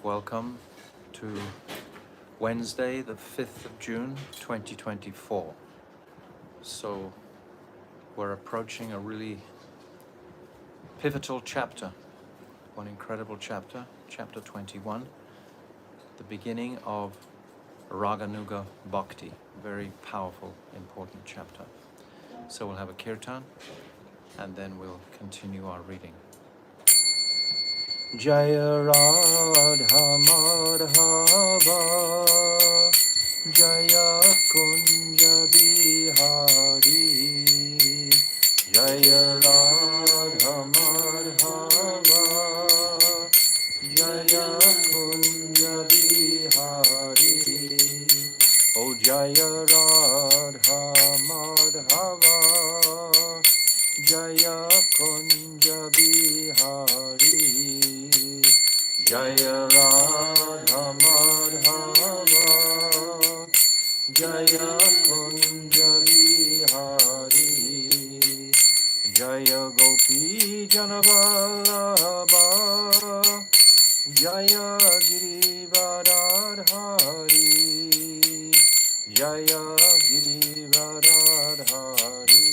Welcome to Wednesday, the 5th of June, 2024. So we're approaching a really pivotal chapter, one incredible chapter, chapter 21, the beginning of Raganuga Bhakti, very powerful, important chapter. So we'll have a kirtan and then we'll continue our reading. Jaya Radha Madhava Jaya Kunja Bihari Jaya Radha Madhava Jaya Kunja Bihari O Jaya Radha Madhava Jaya Kunja Bihari Jaya Radha Madhava Jaya Kunja Bihari Jaya Gopi Janavallabha Jaya Girivaradhari Jaya Girivaradhari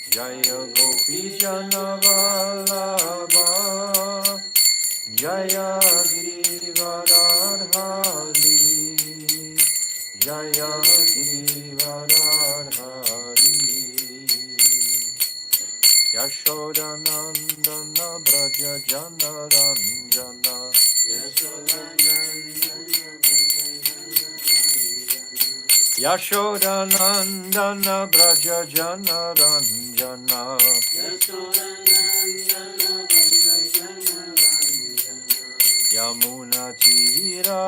Jaya Gopi Janavallabha Jaya Girivaradhari Jaya Girivaradhari Yashodanandana Braja Janaranjana Yashodanandana Braja Janaranjana Yamuna Tira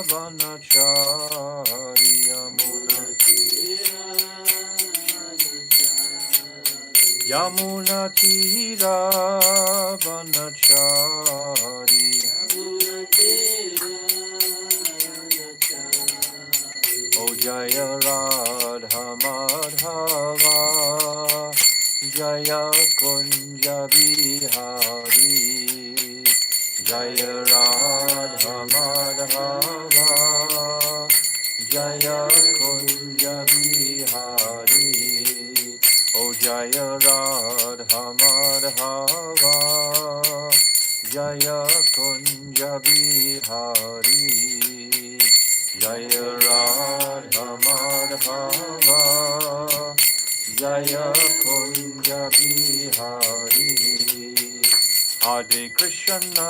Vanachari Yamuna Tira Vanachari O Jaya Radha Madhava Jaya Kunja Bihari Jaya Radha Madhava Jaya Kunja Bihari O Jaya Radha Madhava Jaya Kunja Bihari Jaya Radha Madhava Jaya Kunja Bihari Hare Krishna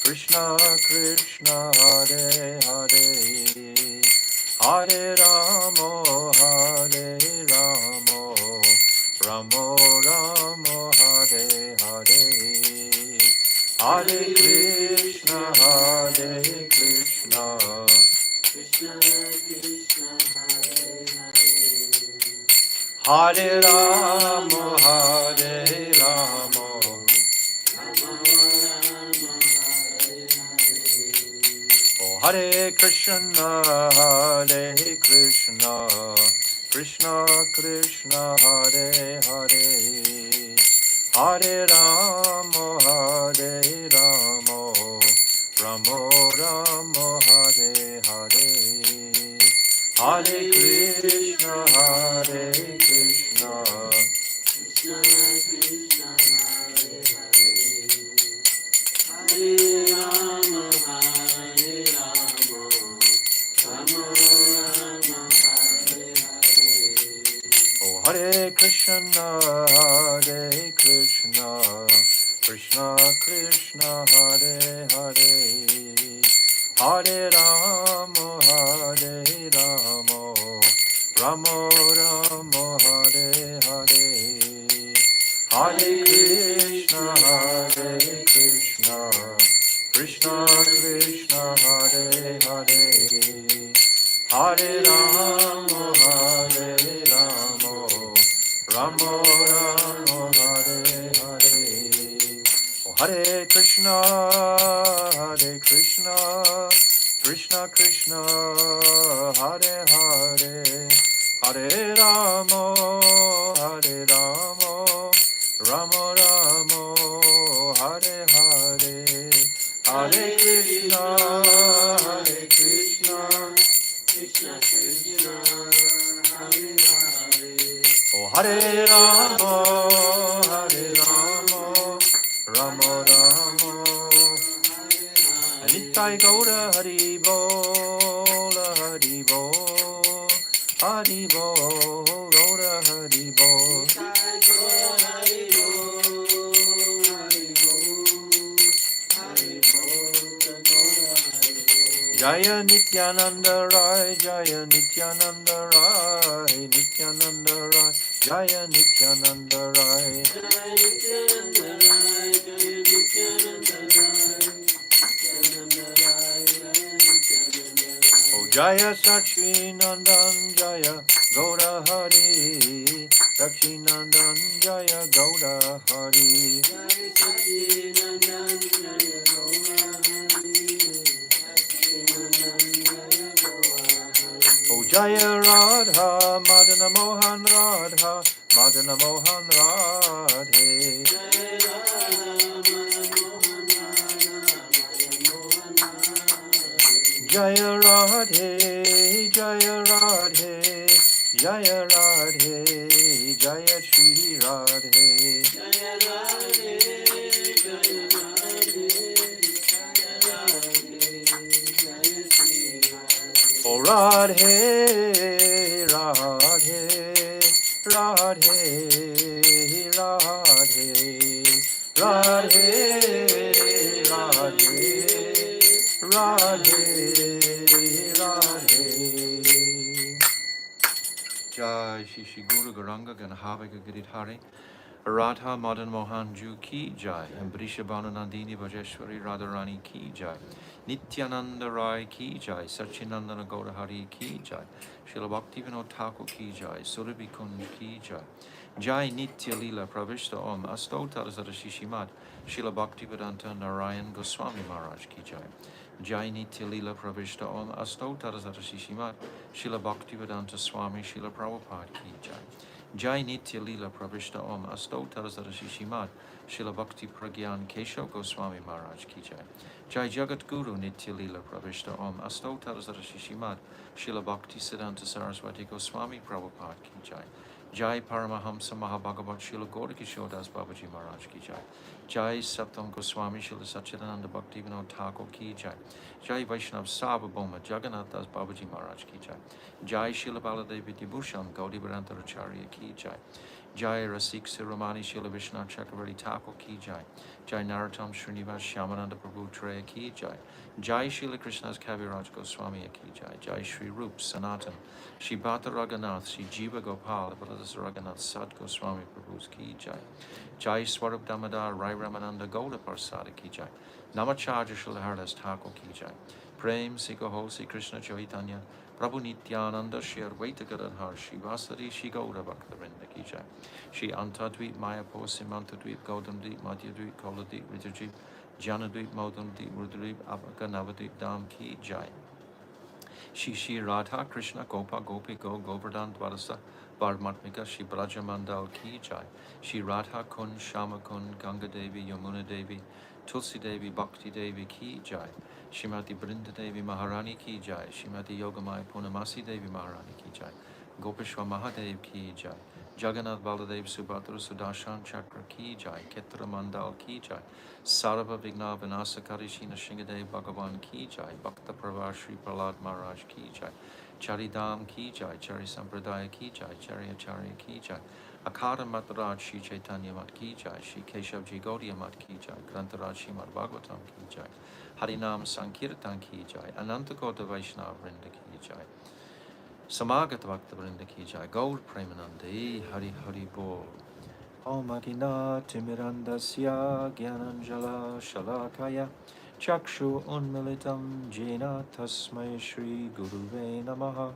Krishna Krishna Hare Hare Hare Ramo Ramo Ramo Hare Hare Hare Krishna Krishna Krishna Hare Ramo Oh Hare Krishna Krishna Krishna Hare Hare Hare Ramo Ramo Ramo Hare Hare Hare Krishna Krishna Krishna Hare Hare Ramo Ramo Ramo Hare Hare Oh Hare Krishna Krishna Krishna Hare Hare Hare Ramo Ramo Ramo Hare Hare Hare Krishna Krishna Krishna Hare Hare Hare Ramo Ramo Ramo Hare Hare Oh Hare Krishna Krishna Krishna Hare Hare Hare Ramo Ramo Ramo, Hare Hare, Hare Krishna, Hare Krishna, Krishna Krishna, Hare Hare. Oh Hare Ramo, Hare Ramo, Ramo Ramo, Nitai Gaura Hari Bol, Hari Bol, Hari Bol, Gaura Hari Bol. Jaya Nityananda Rai, Jaya Nityananda Rai, Nityananda Rai, Jaya Nityananda Rai. Jaya Nityananda Rai, Jaya Nityananda Rai, Nityananda Rai, Jaya Nityananda Rai. Oh Jaya Sakshi Nandan, Jaya Gaura Hari, Sakshi Nandan, Jaya Gaura Hari. Jaya Sakshi Nandan, Jaya Gaura Hari. Oh Jaya Radha, Madana Mohan Radha, Madana Mohan Radhe. Jaya Radha, Jaya Radhe, Jaya Radhe, Jaya Radhe, Jaya Shri Radhe. Jaya Radhe, Jaya Radhe, Jaya Radhe, Jaya Shri Radhe. Oh Radhe, Radhe, Radhe, Radhe, Radhe, Radhe, Radhe, Radhe. Jai Shri Guru Garanga Ganhavika Giridhari Radha Madan Mohan Ju Ki Jai Ambrisha Nandini Vajeshwari Radharani Ki Jai Nityananda Rai Ki Jai Sachinandana Gaurahari Ki Jai Srila Bhaktivinoda Thakur Ki Jai Surabhi Kund Ki Jai Jai Nitya Lila Pravishta Om Astotar Shishimad Srila Bhaktivedanta Narayan Goswami Maharaj Ki Jai Jai Nitya Lila Pravishta Om Astotar Shishimad Srila Bhaktivedanta Swami Srila Prabhupada Ki Jai Jai Nitya Lila Pravishta Om Astotar Shishimad Srila Bhakti Pragyan Keshav Goswami Maharaj Ki Jai Jai Jagat Guru Nitya Lila Pravishta Om Astotar Shishimad Srila Bhakti Siddhanta Saraswati Goswami Prabhupada Ki Jai Jai Paramahamsa Mahabhagavat Srila Gaurikishore Das Babaji Maharaj Ki Jai Jai Saptam Goswami Srila Satchidananda Bhakti Vinod Thakur Ki Jai Jai Vaishnav Sarvabhauma Jagannath Das Babaji Maharaj Ki Jai Jai Srila Baladevi Dibhushan Gaudi Bharantaracharya Ki Jai Jai Rasik Siromani Srila Vishnu Chakravarti Thakur Ki Jai Jai Narottam Srinivas Shyamananda Prabhu Treya Ki Jai Jai Srila Krishna's Kaviraj Goswami Ki Jai Jai Shri Rup Sanatan Shri Bhata Raghunath Shri Jiva Gopal Baladas Raghunath Sad Goswami Prabhu's Ki Jai Jai Swarup Damodar Rai Ramananda Gauda Parsada Ki Jai Namacharya Srila Haridas Thakur Ki Jai Prem Sikoho Sri Krishna Chaitanya Prabhu Nityananda Shri Advaita Gadadhar Shri Vasari Shri Gaura Bhaktavinda Ki Jai Shri Antadvip Mayapur Simantadvip Gaudamdvip Madhyadvip Koladvip Ritadvip Janadvip Modamdvip Rudradvip Abhaka Navadvip Dham Ki Jai Shri Shri Radha Krishna Gopa Gopi Go Govardhan Dvarasa Bharmatmika Shri Braja Mandal Ki Jai Shri Radha Kund Shama Kund Ganga Devi Yamuna Devi Tulsi Devi Bhakti Devi Ki Jai Shrimati Brinda Devi Maharani Ki Jai Shrimati Yogamaya Purnamasi Devi Maharani Ki Jai Gopeshwar Mahadev Ki Jai Jagannath Baladev Subhadra Sudarshan Chakra Ki Jai Ketra Mandal Ki Jai Sarva Vigna Vinasakari Shina Shingadev Bhagavan Ki Jai Bhakta Pravar Shri Prahlad Maharaj Ki Jai Charidam Ki Jai Chari Sampradaya Ki Jai Chari Acharya Ki Jai Akara Mataraj Shri Chaitanya Mat Ki Jai Shri Keshav Ji Gaudiya Mat Ki Jai Grantaraj Srimad Bhagavatam Ki Jai Harinam Sankirtan Ki Jai Anantakota Vaishnava Vrinda Ki Jai Samagat Bhakta Vrinda Ki Jai Gaur Premanande Hari Hari Bol Om Agina Timirandasya Gyananjala Shalakaya Chakshu Unmilitam Jena Tasmai Shri Guruve Namaha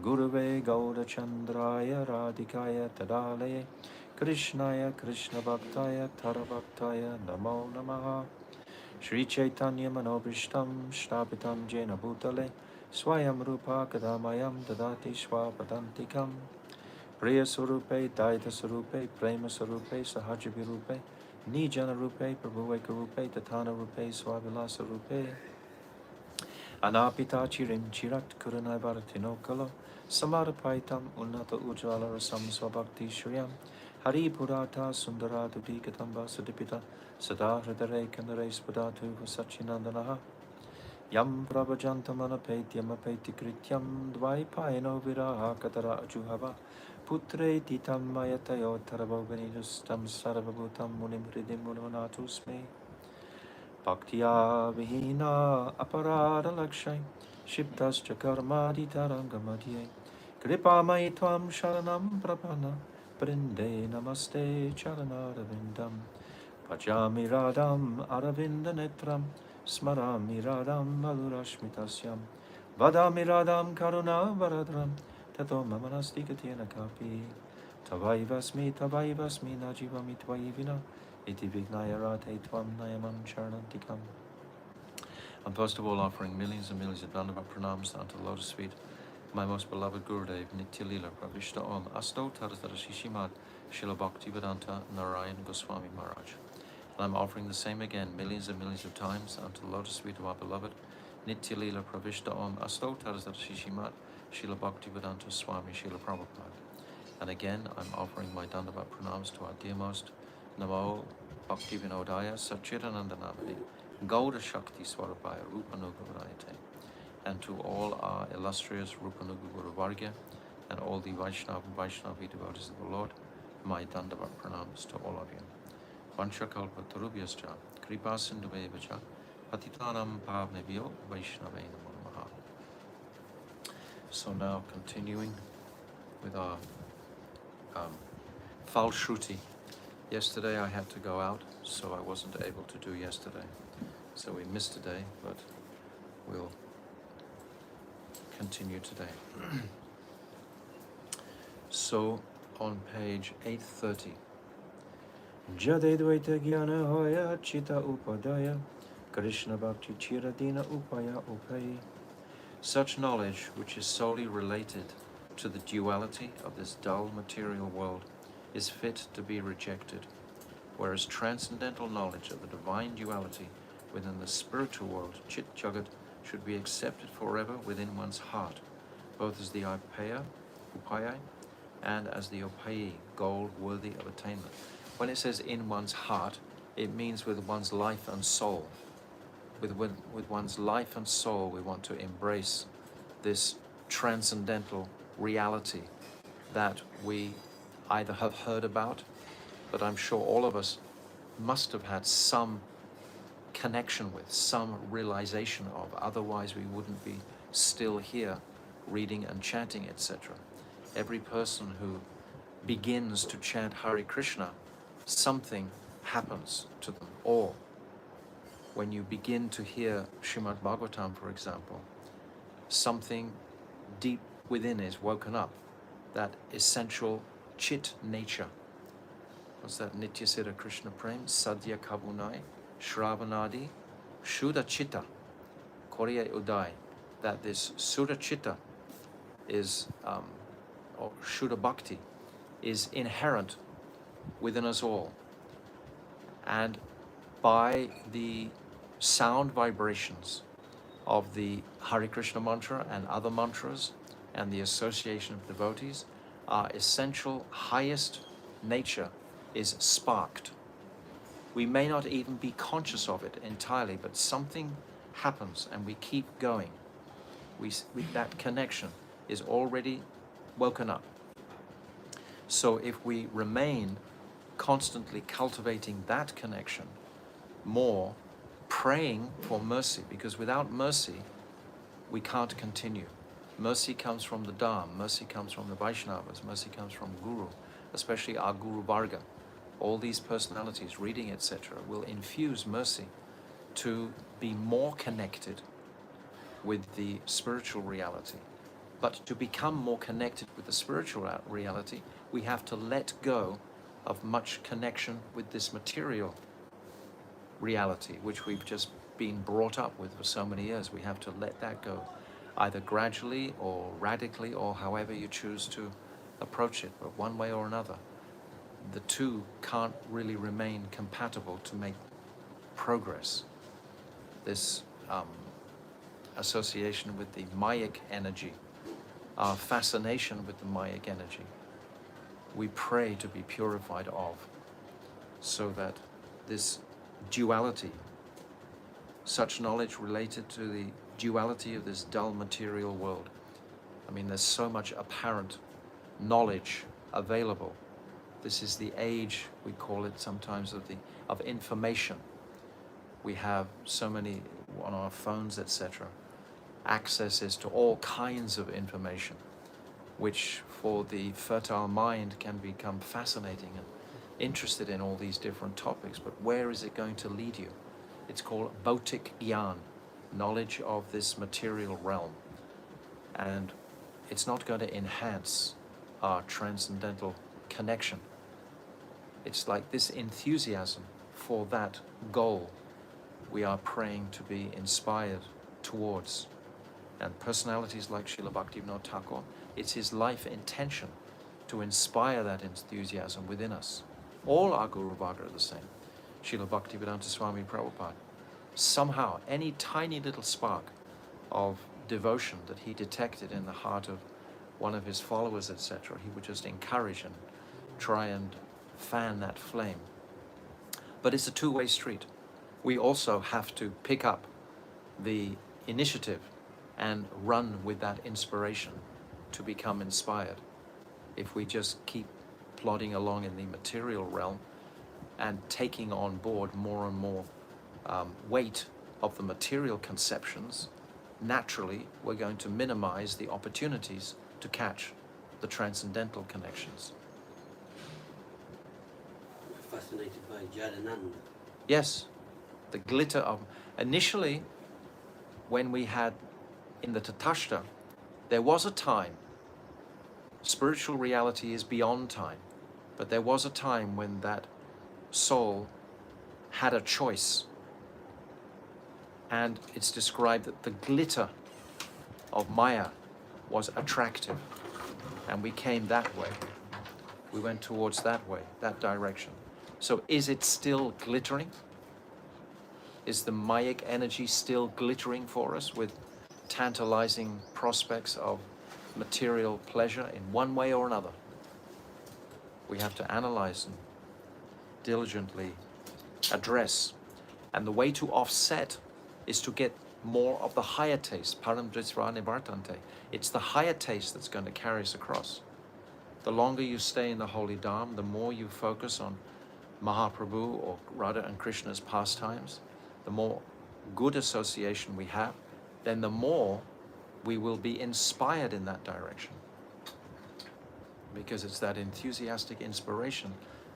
Guruve Gauda Chandraya Radhikaya Tadale Krishnaya Krishna Bhaktaya Tarabhaktaya Namo Namaha Shri Chaitanya Manobhishtam Shtapitam Jena Bhutale Swayam Rupa Kadamayam Dadati Swapadantikam Priya Sarupe, Daita Sarupe, Prema Sarupe, Sahajabi Rupe, Nijana Rupe, Prabhueka Rupe, Tatana Rupe, Swavilasa Rupe, Anapita Chirim Chirat Kuranai Varatino Kalo, Samarapaitam Unnata Ujvala Rasam Swabhakti Shriyam, Hari Purata Sundara Dudikatamba Sudipita, Sada Hridare Kandare Spadatu Sachinandanaha, Yam Prabhajantamana Petyam Apeti Krityam Dvaipaino Viraha Katara Ajuhava, Putre Titam Mayatayo Tarabhavanidus Tam Sarvabhutam Munim Hridim Munanatusme. Bhaktiya Vihina Aparada Lakshay Shibdascha Karmadi Tarangamadye Kripa Maitvam Sharanam Prapana Brinde Namaste Charanarvindam Pajami Radam Aravinda Netram Smarami Radam Madhurashmitasyam Vadami Radam Karuna Varadram Tato Mamanasti Katyana Kapi Tavaivasmi Najivami Tvaivina Iti Vignaya Rate Tvam Nayamam Charanantikam. I'm first of all offering millions and millions of Dandavat pranams unto the lotus feet my most beloved Gurudev Nitya Lila Pravishta Om Asto Taratara Shishimad Srila Bhaktivedanta Narayan Goswami Maharaj. And I'm offering the same again millions and millions of times unto the lotus feet of our beloved Nitya Lila Pravishta Om Asto Taratara Shishimad Srila Bhaktivedanta Swami Srila Prabhupada. And again I'm offering my Dandavat pranams to our dearmost Namo Bhakti Vinodaya Sachidanandanamani Gauda Shakti Swarapaya Rupanuga Varayate, and to all our illustrious Rupanuga Guru Vargya and all the Vaishnavi devotees of the Lord, my Dandavat pranams to all of you. Vanchakalpa Tarubhyascha Kripa Sindhuvevacha Patitanam Pavnebhyo Vaishnavena Namaha. So now continuing with our Falshruti. Yesterday I had to go out, so I wasn't able to do yesterday. So we missed today, but we'll continue today. So on page 830. Jade Dvaita Jnana Hoya Chita Upadaya Krishna Bhakti Chiradina Upaya Upai. Such knowledge which is solely related to the duality of this dull material world is fit to be rejected, whereas transcendental knowledge of the divine duality within the spiritual world, Chit Jagat, should be accepted forever within one's heart, both as the upaya, and as the upayi, goal worthy of attainment. When it says in one's heart, it means with one's life and soul. With one's life and soul, we want to embrace this transcendental reality that we either have heard about, but I'm sure all of us must have had some connection with, some realization of, otherwise we wouldn't be still here reading and chanting, etc. Every person who begins to chant Hare Krishna, something happens to them. Or when you begin to hear Srimad Bhagavatam, for example, something deep within is woken up, that essential chit nature. What's that? Nitya Siddha Krishna Prem, Sadhya Kabunai, Shravanadi, Shuddha Chitta, Korya Udai. That this Shuddha Chitta is, or Shuddha Bhakti, is inherent within us all. And by the sound vibrations of the Hare Krishna mantra and other mantras and the association of devotees, our essential highest nature is sparked. We may not even be conscious of it entirely, but something happens and we keep going. That connection is already woken up. So if we remain constantly cultivating that connection, more praying for mercy, because without mercy, we can't continue. Mercy comes from the Dharma, mercy comes from the Vaishnavas, mercy comes from Guru, especially our Guru Varga. All these personalities, reading, etc., will infuse mercy to be more connected with the spiritual reality. But to become more connected with the spiritual reality, we have to let go of much connection with this material reality, which we've just been brought up with for so many years. We have to let that go, either gradually or radically, or however you choose to approach it, but one way or another, the two can't really remain compatible to make progress. This association with the Mayic energy, our fascination with the Mayic energy, we pray to be purified of, so that this duality, such knowledge related to the duality of this dull material world. I mean, there's so much apparent knowledge available. This is the age, we call it sometimes, of information. We have so many on our phones, etc., accesses to all kinds of information, which for the fertile mind can become fascinating and interested in all these different topics. But where is it going to lead you? It's called Bautik Gyan, knowledge of this material realm. And it's not going to enhance our transcendental connection. It's like this enthusiasm for that goal we are praying to be inspired towards. And personalities like Srila Bhaktivinoda Thakur, it's his life intention to inspire that enthusiasm within us. All our Guru Varga are the same. Srila Bhaktivedanta Swami Prabhupada, somehow any tiny little spark of devotion that he detected in the heart of one of his followers, etc., he would just encourage and try and fan that flame. But it's a two-way street. We also have to pick up the initiative and run with that inspiration to become inspired. If we just keep plodding along in the material realm and taking on board more and more weight of the material conceptions, naturally we're going to minimize the opportunities to catch the transcendental connections. We're fascinated by Jadananda. Yes, the glitter of... Initially, when we had in the Tatashta, there was a time, spiritual reality is beyond time, but there was a time when that soul had a choice. And it's described that the glitter of Maya was attractive. And we came that way. We went towards that way, that direction. So is it still glittering? Is the Mayic energy still glittering for us with tantalizing prospects of material pleasure in one way or another? We have to analyze and diligently address. And the way to offset is to get more of the higher taste, param drisva nivartante. It's the higher taste that's going to carry us across. The longer you stay in the holy Dham, the more you focus on Mahaprabhu or Radha and Krishna's pastimes, the more good association we have, then the more we will be inspired in that direction. Because it's that enthusiastic inspiration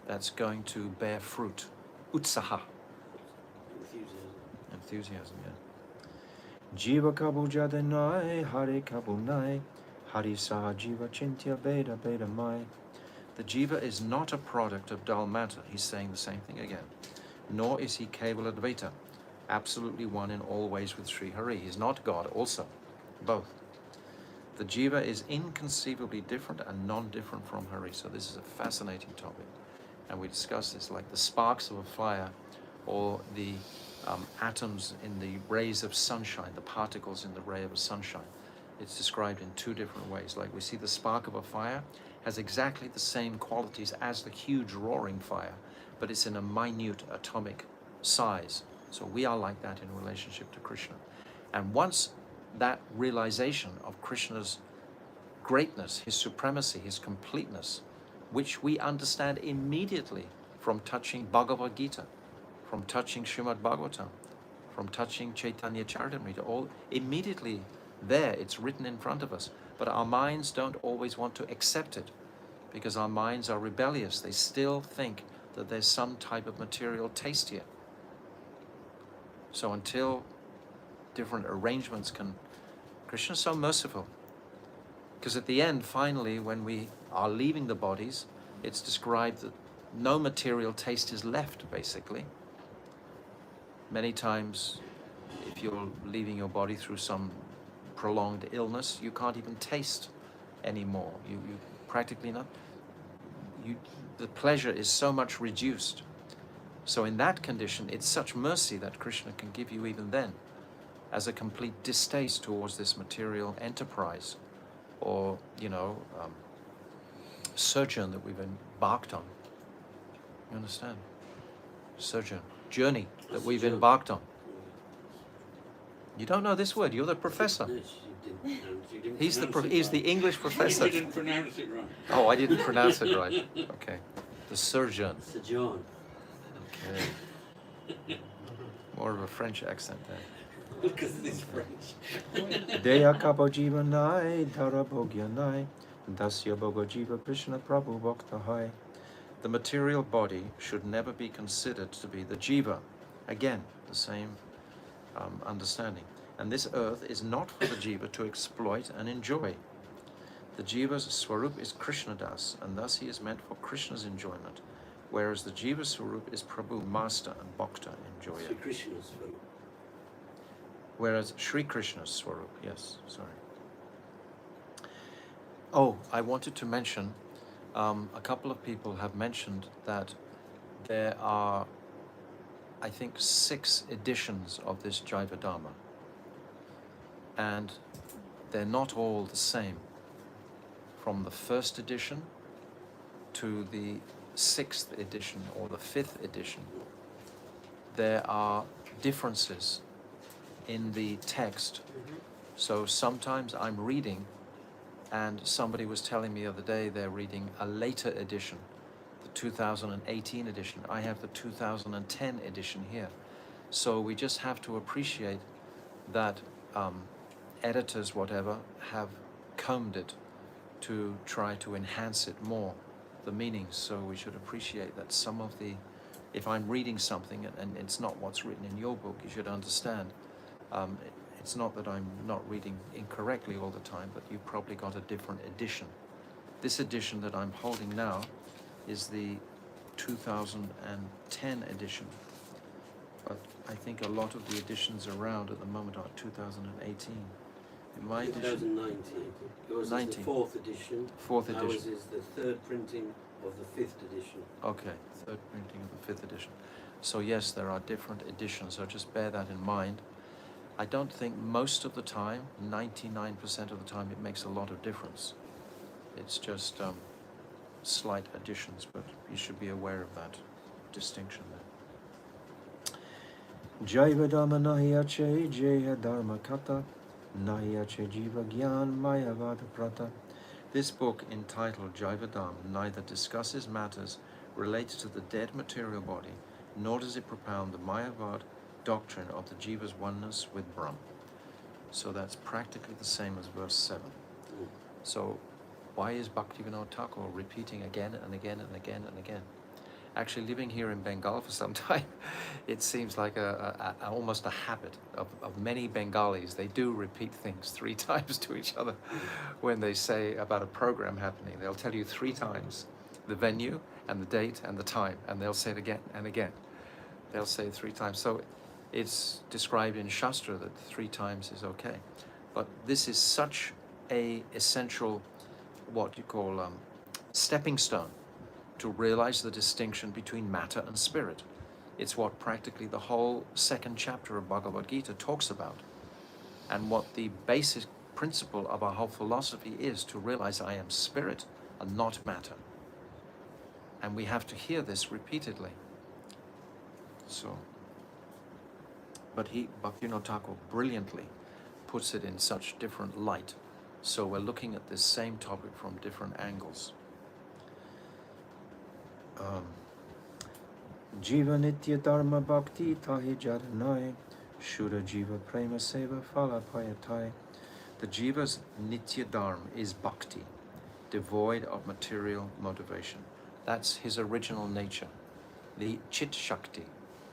that's going to bear fruit. Utsaha. Enthusiasm, yeah. Jiva kabu jadanai, Hare kabu nai, Hari saha jiva chintya beda beda mai. The jiva is not a product of dull matter. He's saying the same thing again. Nor is he Kevala Advaita, absolutely one in all ways with Sri Hari. He's not God also, both. The jiva is inconceivably different and non-different from Hari. So this is a fascinating topic. And we discuss this like the sparks of a fire or the atoms in the rays of sunshine, the particles in the ray of a sunshine. It's described in two different ways. Like we see the spark of a fire has exactly the same qualities as the huge roaring fire, but it's in a minute atomic size. So we are like that in relationship to Krishna. And once that realization of Krishna's greatness, his supremacy, his completeness, which we understand immediately from touching Bhagavad Gita, from touching Srimad Bhagavatam, from touching Chaitanya Charitamrita, all immediately there, it's written in front of us. But our minds don't always want to accept it because our minds are rebellious. They still think that there's some type of material taste here. So until different arrangements can... Krishna's so merciful. Because at the end, finally, when we are leaving the bodies, it's described that no material taste is left, basically. Many times, if you're leaving your body through some prolonged illness, you can't even taste anymore. You practically not. The pleasure is so much reduced. So in that condition, it's such mercy that Krishna can give you even then, as a complete distaste towards this material enterprise, or sojourn that we've embarked on. You understand? Sojourn, journey that we've embarked on. You don't know this word. You're the professor. He's the English professor. You didn't pronounce it right. Oh, I didn't pronounce it right. Okay, the sojourn. Sojourn. Okay. More of a French accent there. Because it's French. Deya kapo jivanai dharabogyanai dasya bogo jiva Krishna Prabhu bhaktahai. The material body should never be considered to be the jiva. Again, the same understanding. And this earth is not for the jiva to exploit and enjoy. The jiva's swarup is Krishna Das, and thus he is meant for Krishna's enjoyment, whereas the jiva's swarup is Prabhu, master and bhakta enjoyer. Sri Krishna's swarup. Whereas Sri Krishna's swarup, yes, sorry. Oh, I wanted to mention, a couple of people have mentioned that there are, I think, 6 editions of this Jaiva Dharma. And they're not all the same. From the 1st edition to the 6th edition or the 5th edition, there are differences in the text. So sometimes I'm reading, and somebody was telling me the other day they're reading a later edition, the 2018 edition. I have the 2010 edition here. So we just have to appreciate that editors, whatever, have combed it to try to enhance it more, the meanings. So we should appreciate that some of the, if I'm reading something and it's not what's written in your book, you should understand. It's not that I'm not reading incorrectly all the time, but you probably got a different edition. This edition that I'm holding now is the 2010 edition. But I think a lot of the editions around at the moment are 2018. In my edition, 2019. Yours is 19. the 4th edition. 4th edition. Ours is the 3rd printing of the 5th edition. Okay, 3rd printing of the 5th edition. So yes, there are different editions, so just bear that in mind. I don't think most of the time, 99% of the time, it makes a lot of difference. It's just slight additions, but you should be aware of that distinction there. Jaiva dharma nahiyache jaya dharma kata nahiyache jiva gyan mayavada prata. This book, entitled Jaiva Dharma, neither discusses matters related to the dead material body, nor does it propound the Mayavad doctrine of the jiva's oneness with Brahm. So that's practically the same as verse 7. So why is Bhaktivinoda Thakur repeating again and again and again and again? Actually, living here in Bengal for some time, it seems like almost a habit of many Bengalis. They do repeat things 3 times to each other when they say about a program happening. They'll tell you 3 times the venue and the date and the time, and they'll say it again and again. They'll say it 3 times. So it's described in Shastra that 3 times is okay. But this is such a essential, what you call stepping stone to realize the distinction between matter and spirit. It's what practically the whole 2nd chapter of Bhagavad Gita talks about, and what the basic principle of our whole philosophy is, to realize I am spirit and not matter. And we have to hear this repeatedly. So, but Bhaktivinoda Thakur brilliantly puts it in such different light. So we're looking at this same topic from different angles. Jiva nitya dharma bhakti tahi jadanai shura jiva prema seva phala payatai. The jiva's nitya dharma is bhakti, devoid of material motivation. That's his original nature. The chit shakti,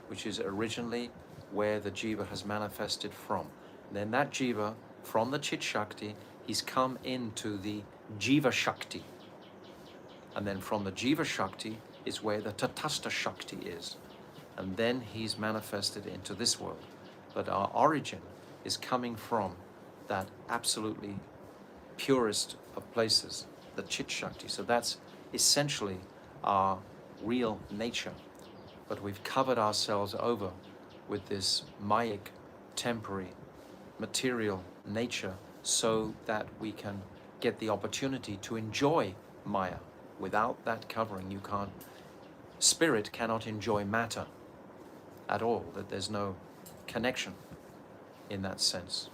which is originally where the jiva has manifested from. Then that jiva, from the chit shakti, he's come into the jiva shakti. And then from the jiva shakti is where the tatastha shakti is. And then he's manifested into this world. But our origin is coming from that absolutely purest of places, the Chit Shakti. So that's essentially our real nature. But we've covered ourselves over with this Mayic, temporary, material nature so that we can get the opportunity to enjoy Maya. Without that covering, you can't, spirit cannot enjoy matter at all, that there's no connection in that sense.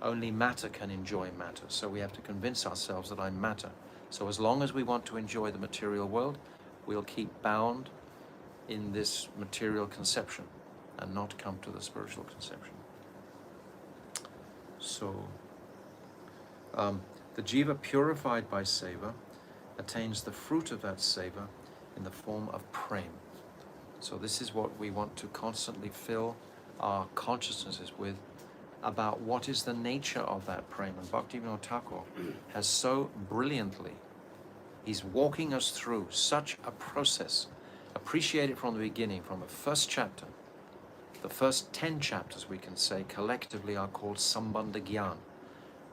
Only matter can enjoy matter, so we have to convince ourselves that I'm matter. So as long as we want to enjoy the material world, we'll keep bound in this material conception and not come to the spiritual conception. So, the jiva purified by seva attains the fruit of that seva in the form of prem. So this is what we want to constantly fill our consciousnesses with, about what is the nature of that prem. And Bhaktivinoda Thakur has so brilliantly, he's walking us through such a process. Appreciate it from the beginning, from the first chapter. The first 10 chapters, we can say, collectively are called Sambandha Gyan.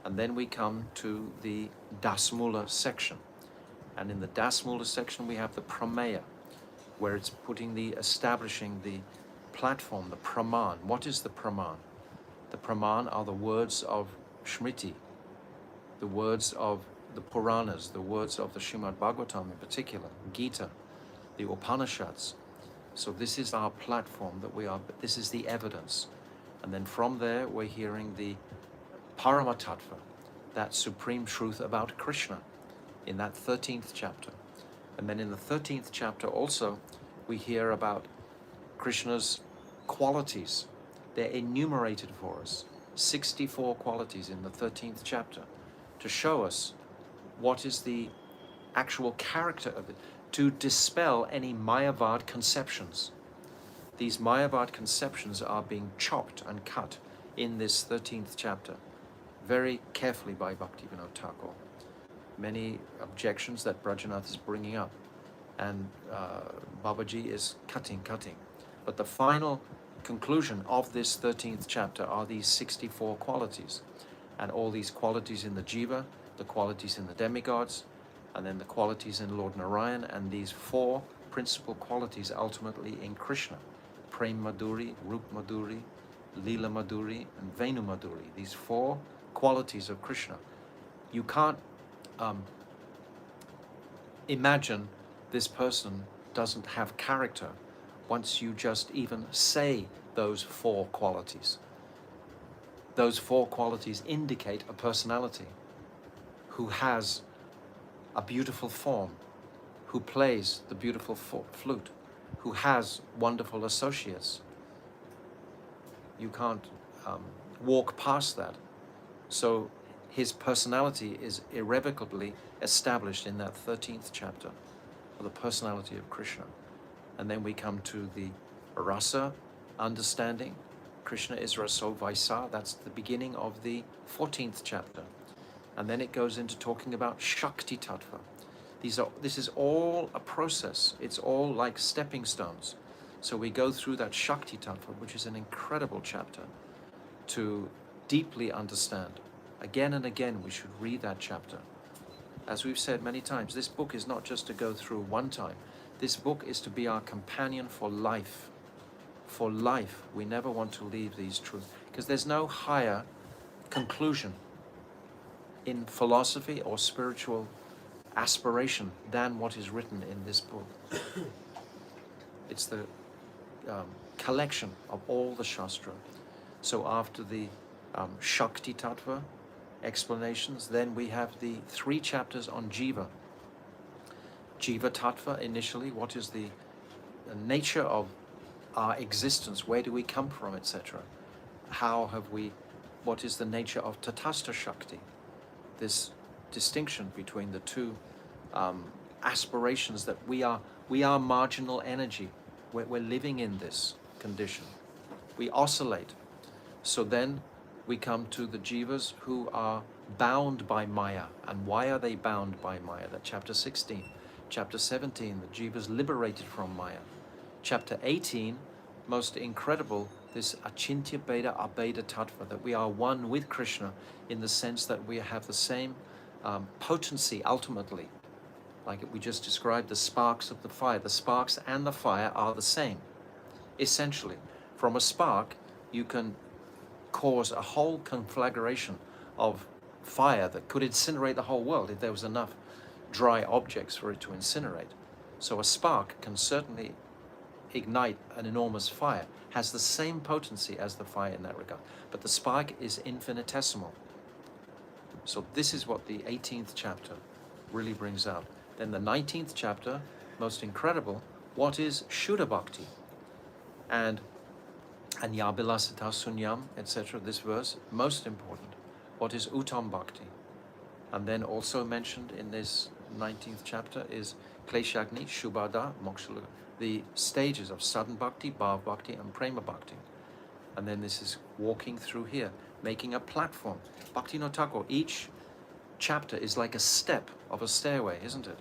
And then we come to the Dasmula section. And in the Dasmula section, we have the Prameya, where it's establishing the platform, the Praman. What is the Praman? The Praman are the words of Smriti, the words of the Puranas, the words of the Srimad Bhagavatam in particular, Gita, the Upanishads. So this is our platform this is the evidence. And then from there, we're hearing the Paramatattva, that supreme truth about Krishna, in that 13th chapter. And then in the 13th chapter also, we hear about Krishna's qualities. They're enumerated for us, 64 qualities in the 13th chapter, to show us what is the actual character of it, to dispel any Mayavad conceptions. These Mayavad conceptions are being chopped and cut in this 13th chapter, very carefully by Bhaktivinoda Thakur. Many objections that Brajanath is bringing up, and Babaji is cutting. But the final conclusion of this 13th chapter are these 64 qualities, and all these qualities in the jiva, the qualities in the demigods, and then the qualities in Lord Narayan, and these 4 principal qualities ultimately in Krishna: Prem Madhuri, Rup Madhuri, Leela Madhuri, and Venu Madhuri. These 4 qualities of Krishna. You can't imagine this person doesn't have character once you just even say those 4 qualities. Those 4 qualities indicate a personality who has a beautiful form, who plays the beautiful flute, who has wonderful associates. You can't walk past that. So his personality is irrevocably established in that 13th chapter of the personality of Krishna. And then we come to the rasa understanding. Krishna is raso vaisa. That's the beginning of the 14th chapter. And then it goes into talking about Shakti Tattva. This is all a process. It's all like stepping stones. So we go through that Shakti Tattva, which is an incredible chapter, to deeply understand. Again and again, we should read that chapter. As we've said many times, this book is not just to go through one time. This book is to be our companion for life. For life, we never want to leave these truths, because there's no higher conclusion in philosophy or spiritual aspiration than what is written in this book. It's the collection of all the Shastra. So after the Shakti Tattva explanations, then we have the 3 chapters on Jiva. Jiva Tattva initially, what is the nature of our existence, where do we come from, etc. What is the nature of Tatastha Shakti? This distinction between the 2 aspirations, that we are marginal energy. We're living in this condition. We oscillate. So then we come to the jivas who are bound by Maya. And why are they bound by Maya? That's chapter 16. Chapter 17, the jivas liberated from Maya. Chapter 18, most incredible, this Achintya Beda Abeda Tattva, that we are one with Krishna in the sense that we have the same potency ultimately. Like we just described, the sparks of the fire. The sparks and the fire are the same, essentially. From a spark, you can cause a whole conflagration of fire that could incinerate the whole world if there was enough dry objects for it to incinerate. So a spark can certainly ignite an enormous fire, has the same potency as the fire in that regard. But the spark is infinitesimal. So this is what the 18th chapter really brings out. Then the 19th chapter, most incredible, what is Shuddha Bhakti? And Yabilasita Sunyam, etc., this verse, most important. What is Uttam Bhakti? And then also mentioned in this 19th chapter is Kleshagni, Shubhada, Moksha, the stages of Sadhan Bhakti, Bhav Bhakti, and Prema Bhakti. And then this is walking through here, making a platform. Bhaktivinoda Thakur, each chapter is like a step of a stairway, isn't it?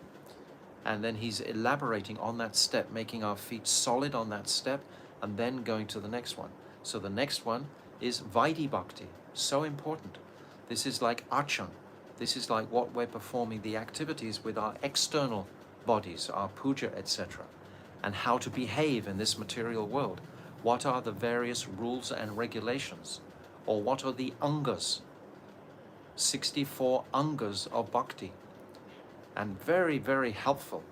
And then he's elaborating on that step, making our feet solid on that step, and then going to the next one. So the next one is Vaidhi Bhakti, so important. This is like Achan. This is like what we're performing, the activities with our external bodies, our puja, etc. And how to behave in this material world. What are the various rules and regulations? Or what are the angas? 64 angas of bhakti. And very, very helpful.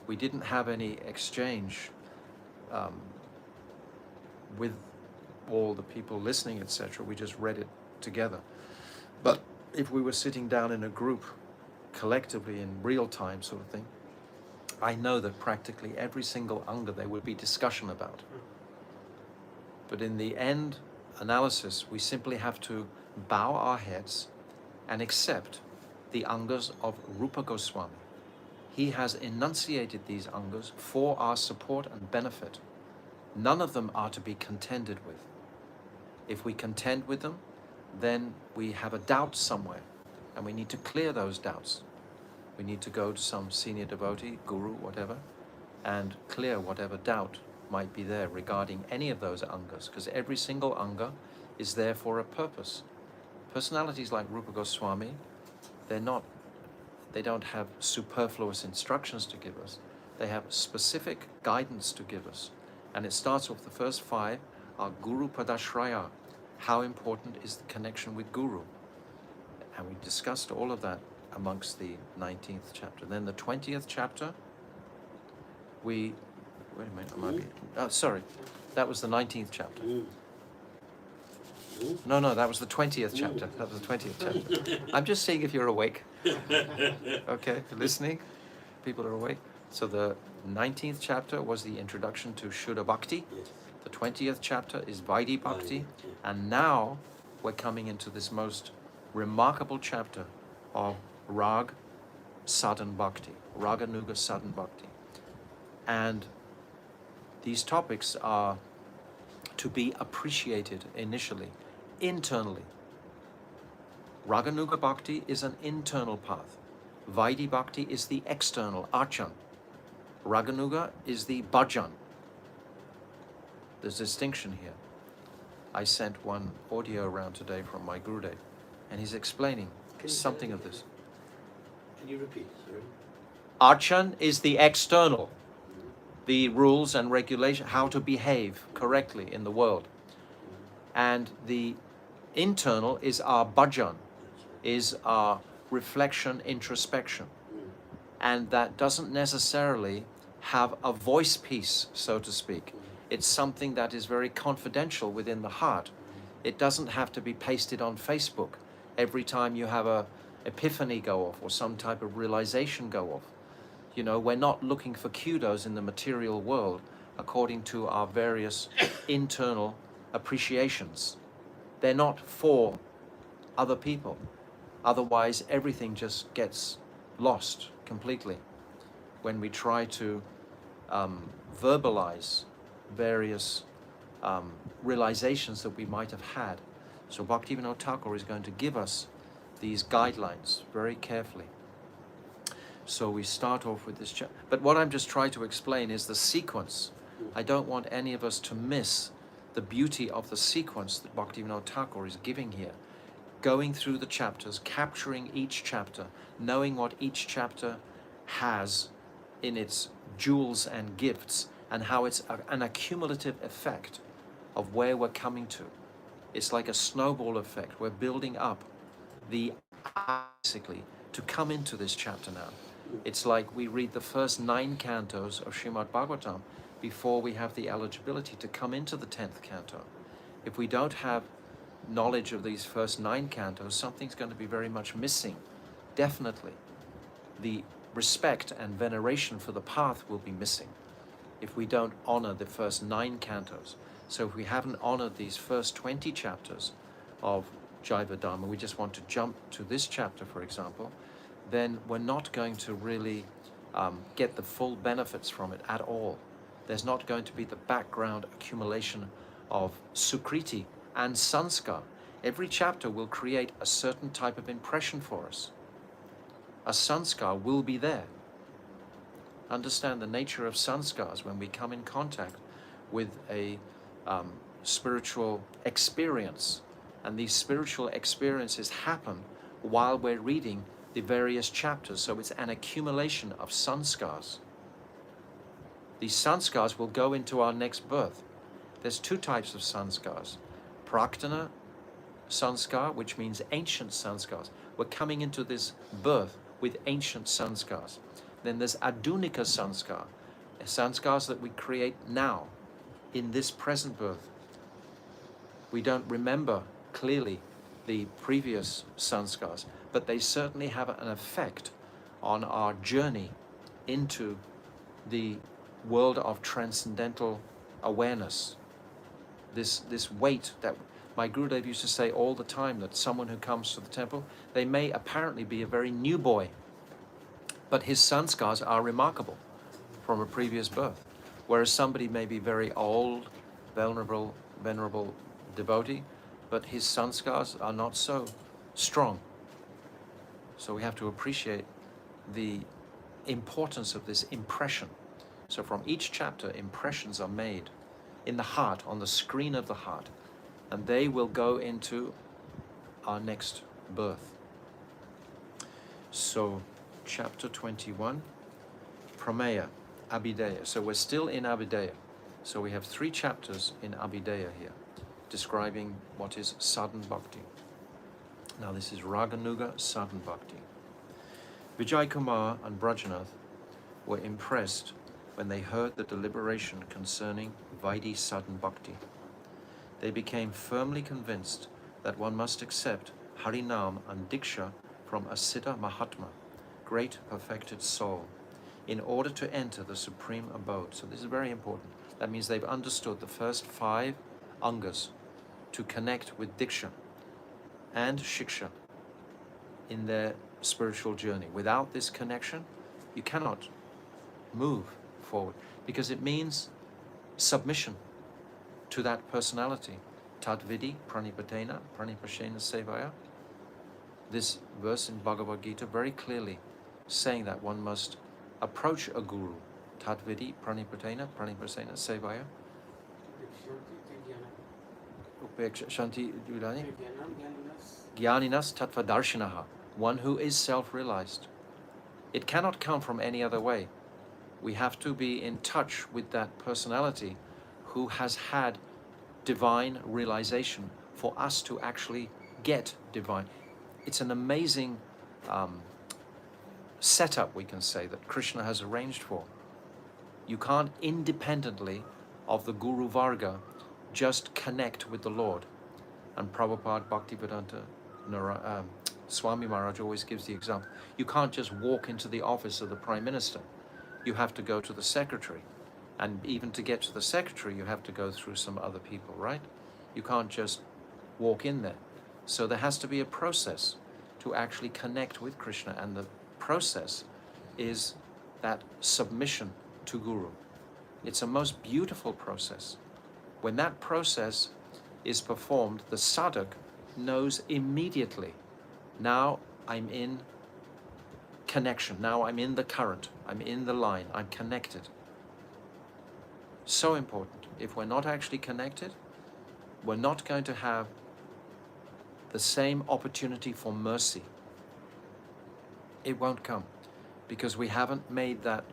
We didn't have any exchange with all the people listening, etc. We just read it together. But if we were sitting down in a group, collectively in real time sort of thing, I know that practically every single anga there would be discussion about. But in the end analysis, we simply have to bow our heads and accept the angas of Rupa Goswami. He has enunciated these angas for our support and benefit. None of them are to be contended with. If we contend with them, then we have a doubt somewhere, and we need to clear those doubts. We need to go to some senior devotee, guru, whatever, and clear whatever doubt might be there regarding any of those angas, because every single anga is there for a purpose. Personalities like Rupa Goswami, they don't have superfluous instructions to give us. They have specific guidance to give us. And it starts with the first 5, our Guru Padashraya. How important is the connection with Guru? And we discussed all of that amongst the 19th chapter. Then the 20th chapter, wait a minute, I might be, oh, sorry, that was the 19th chapter. No, that was the 20th chapter. That was the 20th chapter. I'm just seeing if you're awake. Okay, listening? People are awake. So the 19th chapter was the introduction to Shuddha Bhakti. Yes. The 20th chapter is Vaidhi Bhakti. And now we're coming into this most remarkable chapter of Rag Sadhan Bhakti, Raganuga Sadhan Bhakti. And these topics are to be appreciated initially, internally. Raganuga Bhakti is an internal path. Vaidhi Bhakti is the external, Achan. Raganuga is the bhajan. There's distinction here. I sent one audio around today from my Gurudev, and he's explaining something of this. Can you repeat, sorry? Achan is the external, the rules and regulation, how to behave correctly in the world. And the internal is our bhajan, is our reflection, introspection. And that doesn't necessarily have a voice piece, so to speak. It's something that is very confidential within the heart. It doesn't have to be pasted on Facebook every time you have a epiphany go off or some type of realization go off. You know, we're not looking for kudos in the material world according to our various internal appreciations. They're not for other people. Otherwise, everything just gets lost completely when we try to verbalize various realizations that we might have had. So Bhaktivinoda Thakur is going to give us these guidelines very carefully. So we start off with this chapter. But what I'm just trying to explain is the sequence. I don't want any of us to miss the beauty of the sequence that Bhaktivinoda Thakur is giving here. going through the chapters, capturing each chapter, knowing what each chapter has in its jewels and gifts, and how it's an accumulative effect of where we're coming to. It's like a snowball effect. We're building up the basically to come into this chapter now. It's like we read the first 9 cantos of Srimad Bhagavatam before we have the eligibility to come into the 10th canto. If we don't have knowledge of these first 9 cantos, something's going to be very much missing. Definitely. The respect and veneration for the path will be missing if we don't honor the first 9 cantos. So if we haven't honored these first 20 chapters of Jaiva Dharma, we just want to jump to this chapter, for example, then we're not going to really get the full benefits from it at all. There's not going to be the background accumulation of sukriti and sanskar. Every chapter will create a certain type of impression for us. A sanskar will be there. Understand the nature of sanskars when we come in contact with a spiritual experience. And these spiritual experiences happen while we're reading the various chapters. So it's an accumulation of sanskars. These sanskars will go into our next birth. There's 2 types of sanskars. Praktana sanskar, which means ancient sanskars. We're coming into this birth with ancient sanskars. Then there's adunika sanskar, sanskars that we create now, in this present birth. We don't remember clearly the previous sanskars, but they certainly have an effect on our journey into the world of transcendental awareness. This weight that my Gurudev used to say all the time, that someone who comes to the temple, they may apparently be a very new boy, but his sanskars are remarkable from a previous birth. Whereas somebody may be very old, venerable devotee, but his sanskars are not so strong. So we have to appreciate the importance of this impression. So from each chapter, impressions are made in the heart, on the screen of the heart, and they will go into our next birth. So chapter 21, Prameya, Abhideya. So we're still in Abhideya. So we have 3 chapters in Abhideya here, describing what is sadhan bhakti. Now this is Raganuga sadhan bhakti. Vijay Kumar and Brajanath were impressed when they heard the deliberation concerning Vaidhi sadhan bhakti. They became firmly convinced that one must accept Harinam and Diksha from a Siddha Mahatma, great perfected soul, in order to enter the supreme abode. So this is very important. That means they've understood the first 5 angas to connect with Diksha and Shiksha in their spiritual journey. Without this connection, you cannot move forward, because it means submission to that personality. Tadvidi pranipatena pranipashena sevaya. This verse in Bhagavad Gita very clearly saying that one must approach a guru. Tadvidi pranipatena pranipashena sevaya. Shanti Udani. Gyaninas tattvadarshinaha. One who is self-realized. It cannot come from any other way. We have to be in touch with that personality who has had divine realization for us to actually get divine. It's an amazing setup, we can say, that Krishna has arranged for. You can't independently of the Guru Varga just connect with the Lord. And Prabhupada Bhaktivedanta Swami Maharaj always gives the example. You can't just walk into the office of the Prime Minister. You have to go to the secretary. And even to get to the secretary, you have to go through some other people, right? You can't just walk in there. So there has to be a process to actually connect with Krishna. And the process is that submission to Guru. It's a most beautiful process. When that process is performed, the sadhak knows immediately, now I'm in connection, now I'm in the current, I'm in the line, I'm connected. So important. If we're not actually connected, we're not going to have the same opportunity for mercy, it won't come, because we haven't made that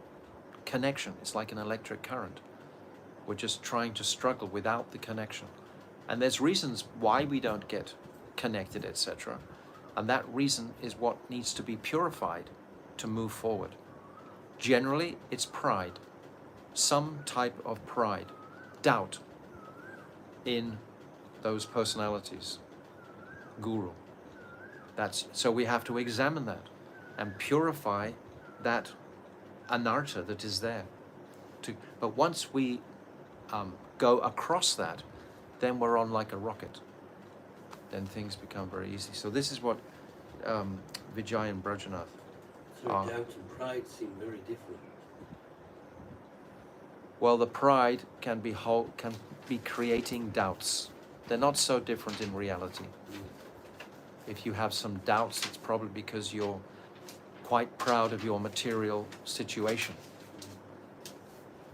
connection. It's like an electric current. We're just trying to struggle without the connection. And there's reasons why we don't get connected, etc. And that reason is what needs to be purified to move forward. Generally, it's pride, some type of pride, doubt in those personalities, guru. So we have to examine that and purify that anartha that is there. But once we go across that, then we're on like a rocket. Then things become very easy. So this is what Vijay and Brajanath So doubt and pride seem very different. Well, the pride can be creating doubts. They're not so different in reality. If you have some doubts, it's probably because you're quite proud of your material situation.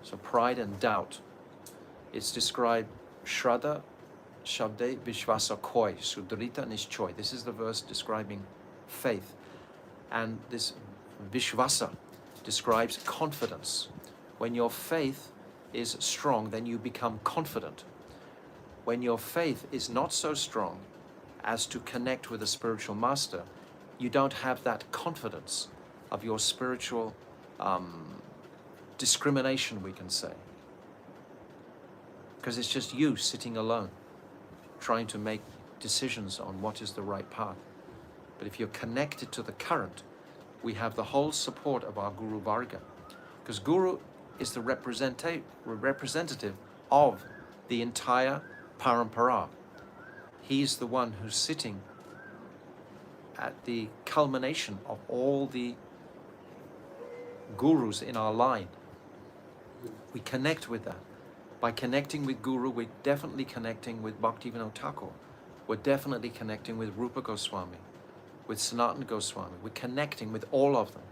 So pride and doubt. It's described Shraddha, Shabde, Vishvasa Koi, Sudrita Nishchoy. This is the verse describing faith. And this Vishvasa describes confidence. When your faith is strong, then you become confident. When your faith is not so strong as to connect with a spiritual master, you don't have that confidence of your spiritual discrimination, we can say. Because it's just you sitting alone, trying to make decisions on what is the right path. But if you're connected to the current, we have the whole support of our Guru Varga. Because Guru is the representative of the entire parampara. He's the one who's sitting at the culmination of all the gurus in our line. We connect with that. By connecting with Guru, we're definitely connecting with Bhaktivinoda Thakur. We're definitely connecting with Rupa Goswami, with Sanatana Goswami. We're connecting with all of them.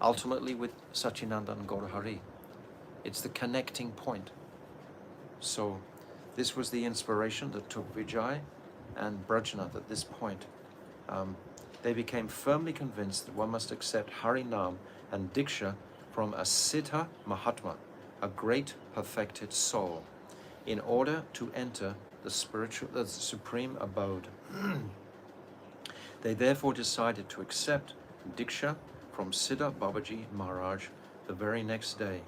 Ultimately with Sachinanda and Gaurahari. It's the connecting point. So this was the inspiration that took Vijay and Brajanath at this point. They became firmly convinced that one must accept Harinam and Diksha from a Siddha Mahatma, a great perfected soul, in order to enter the supreme abode. They therefore decided to accept Diksha from Siddha Babaji Maharaj the very next day,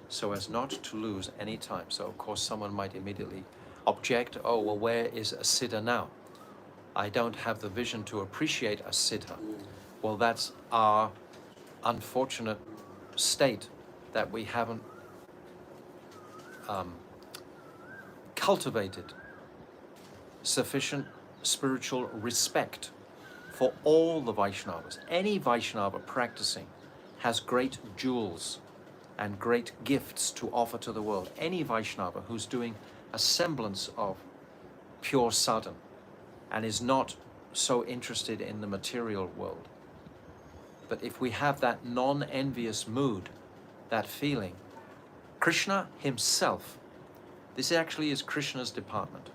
so as not to lose any time. So of course someone might immediately object, oh well, where is a Siddha now? I don't have the vision to appreciate a Siddha. Well, that's our unfortunate state, that we haven't cultivated sufficient spiritual respect for all the Vaishnavas. Any Vaishnava practicing has great jewels and great gifts to offer to the world. Any Vaishnava who's doing a semblance of pure sadhana and is not so interested in the material world. But if we have that non-envious mood, that feeling, Krishna himself, this actually is Krishna's department.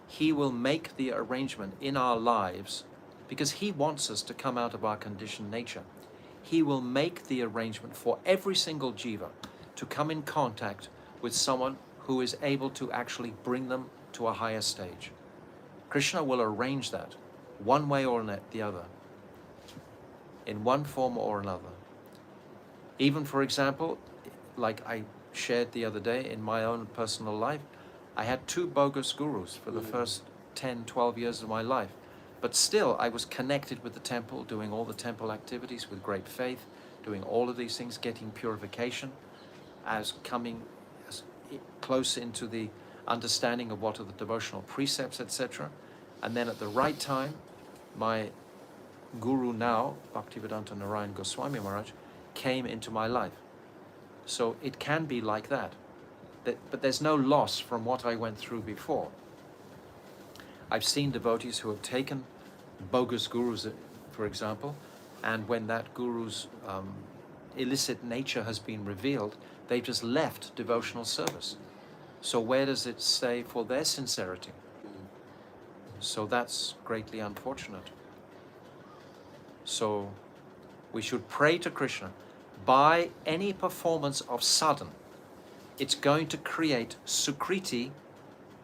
He will make the arrangement in our lives because he wants us to come out of our conditioned nature. He will make the arrangement for every single jiva to come in contact with someone who is able to actually bring them to a higher stage. Krishna will arrange that one way or the other, in one form or another. Even, for example, like I shared the other day in my own personal life, I had 2 bogus gurus for the first 10, 12 years of my life. But still, I was connected with the temple, doing all the temple activities with great faith, doing all of these things, getting purification, coming as close into the understanding of what are the devotional precepts, etc. And then at the right time, my guru now, Bhaktivedanta Narayan Goswami Maharaj, came into my life. So it can be like that. But there's no loss from what I went through before. I've seen devotees who have taken bogus gurus, for example, and when that guru's illicit nature has been revealed, they've just left devotional service. So where does it say for their sincerity? So that's greatly unfortunate. So we should pray to Krishna. By any performance of sadhana, it's going to create sukriti,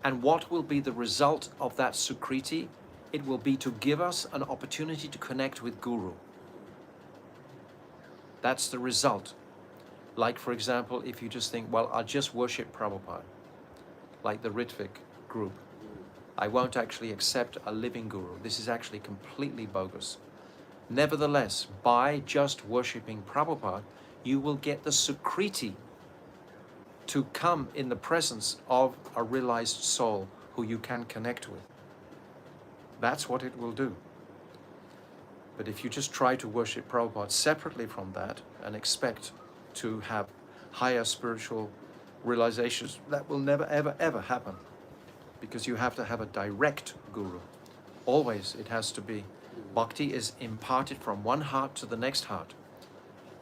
and what will be the result of that sukriti? It will be to give us an opportunity to connect with Guru. That's the result. Like, for example, if you just think, well, I'll just worship Prabhupada, like the Ritvik group. I won't actually accept a living Guru. This is actually completely bogus. Nevertheless, by just worshipping Prabhupada, you will get the sukriti to come in the presence of a realized soul who you can connect with. That's what it will do. But if you just try to worship Prabhupada separately from that and expect to have higher spiritual realizations, that will never, ever, ever happen. Because you have to have a direct Guru. Always it has to be. Bhakti is imparted from one heart to the next heart.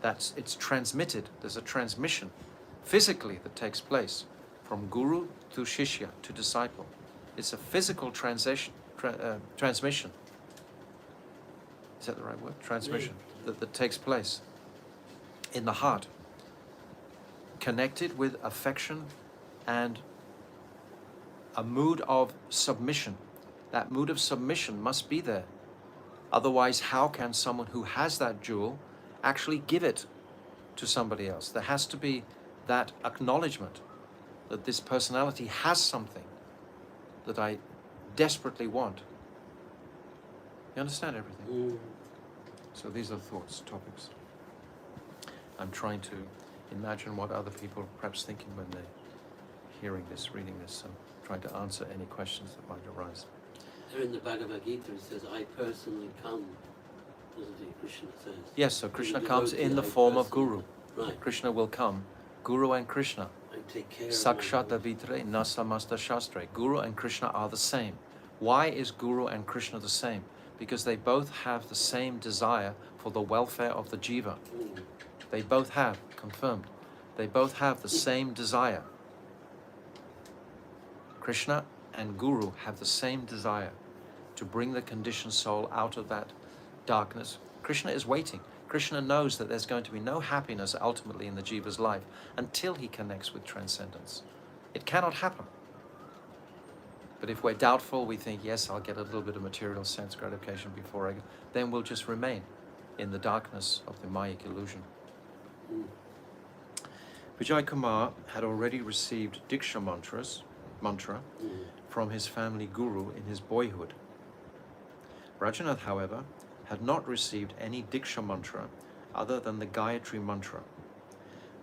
It's transmitted. There's a transmission physically that takes place from Guru to Shishya to disciple. It's a physical transmission. Is that the right word? Transmission that takes place in the heart, connected with affection and a mood of submission. That mood of submission must be there. Otherwise, how can someone who has that jewel actually give it to somebody else? There has to be that acknowledgement that this personality has something that I desperately want. You understand everything? So these are thoughts, topics. I'm trying to imagine what other people are perhaps thinking when they're hearing this, reading this, and trying to answer any questions that might arise. There in the Bhagavad Gita it says, I personally come, doesn't it? Krishna says. Yes, so Krishna comes in the form of Guru. Right. Krishna will come. Guru and Krishna. I take care Sakshata vitre nasamasta shastre. Guru and Krishna are the same. Why is Guru and Krishna the same? Because they both have the same desire for the welfare of the jiva. They both have, confirmed, they both have the same desire. Krishna and Guru have the same desire to bring the conditioned soul out of that darkness. Krishna is waiting. Krishna knows that there's going to be no happiness ultimately in the jiva's life until he connects with transcendence. It cannot happen. But if we're doubtful, we think, yes, I'll get a little bit of material sense gratification before I go, then we'll just remain in the darkness of the Mayic illusion. Vijay Kumar had already received Diksha mantra from his family guru in his boyhood. Rajanath, however, had not received any Diksha mantra other than the Gayatri mantra.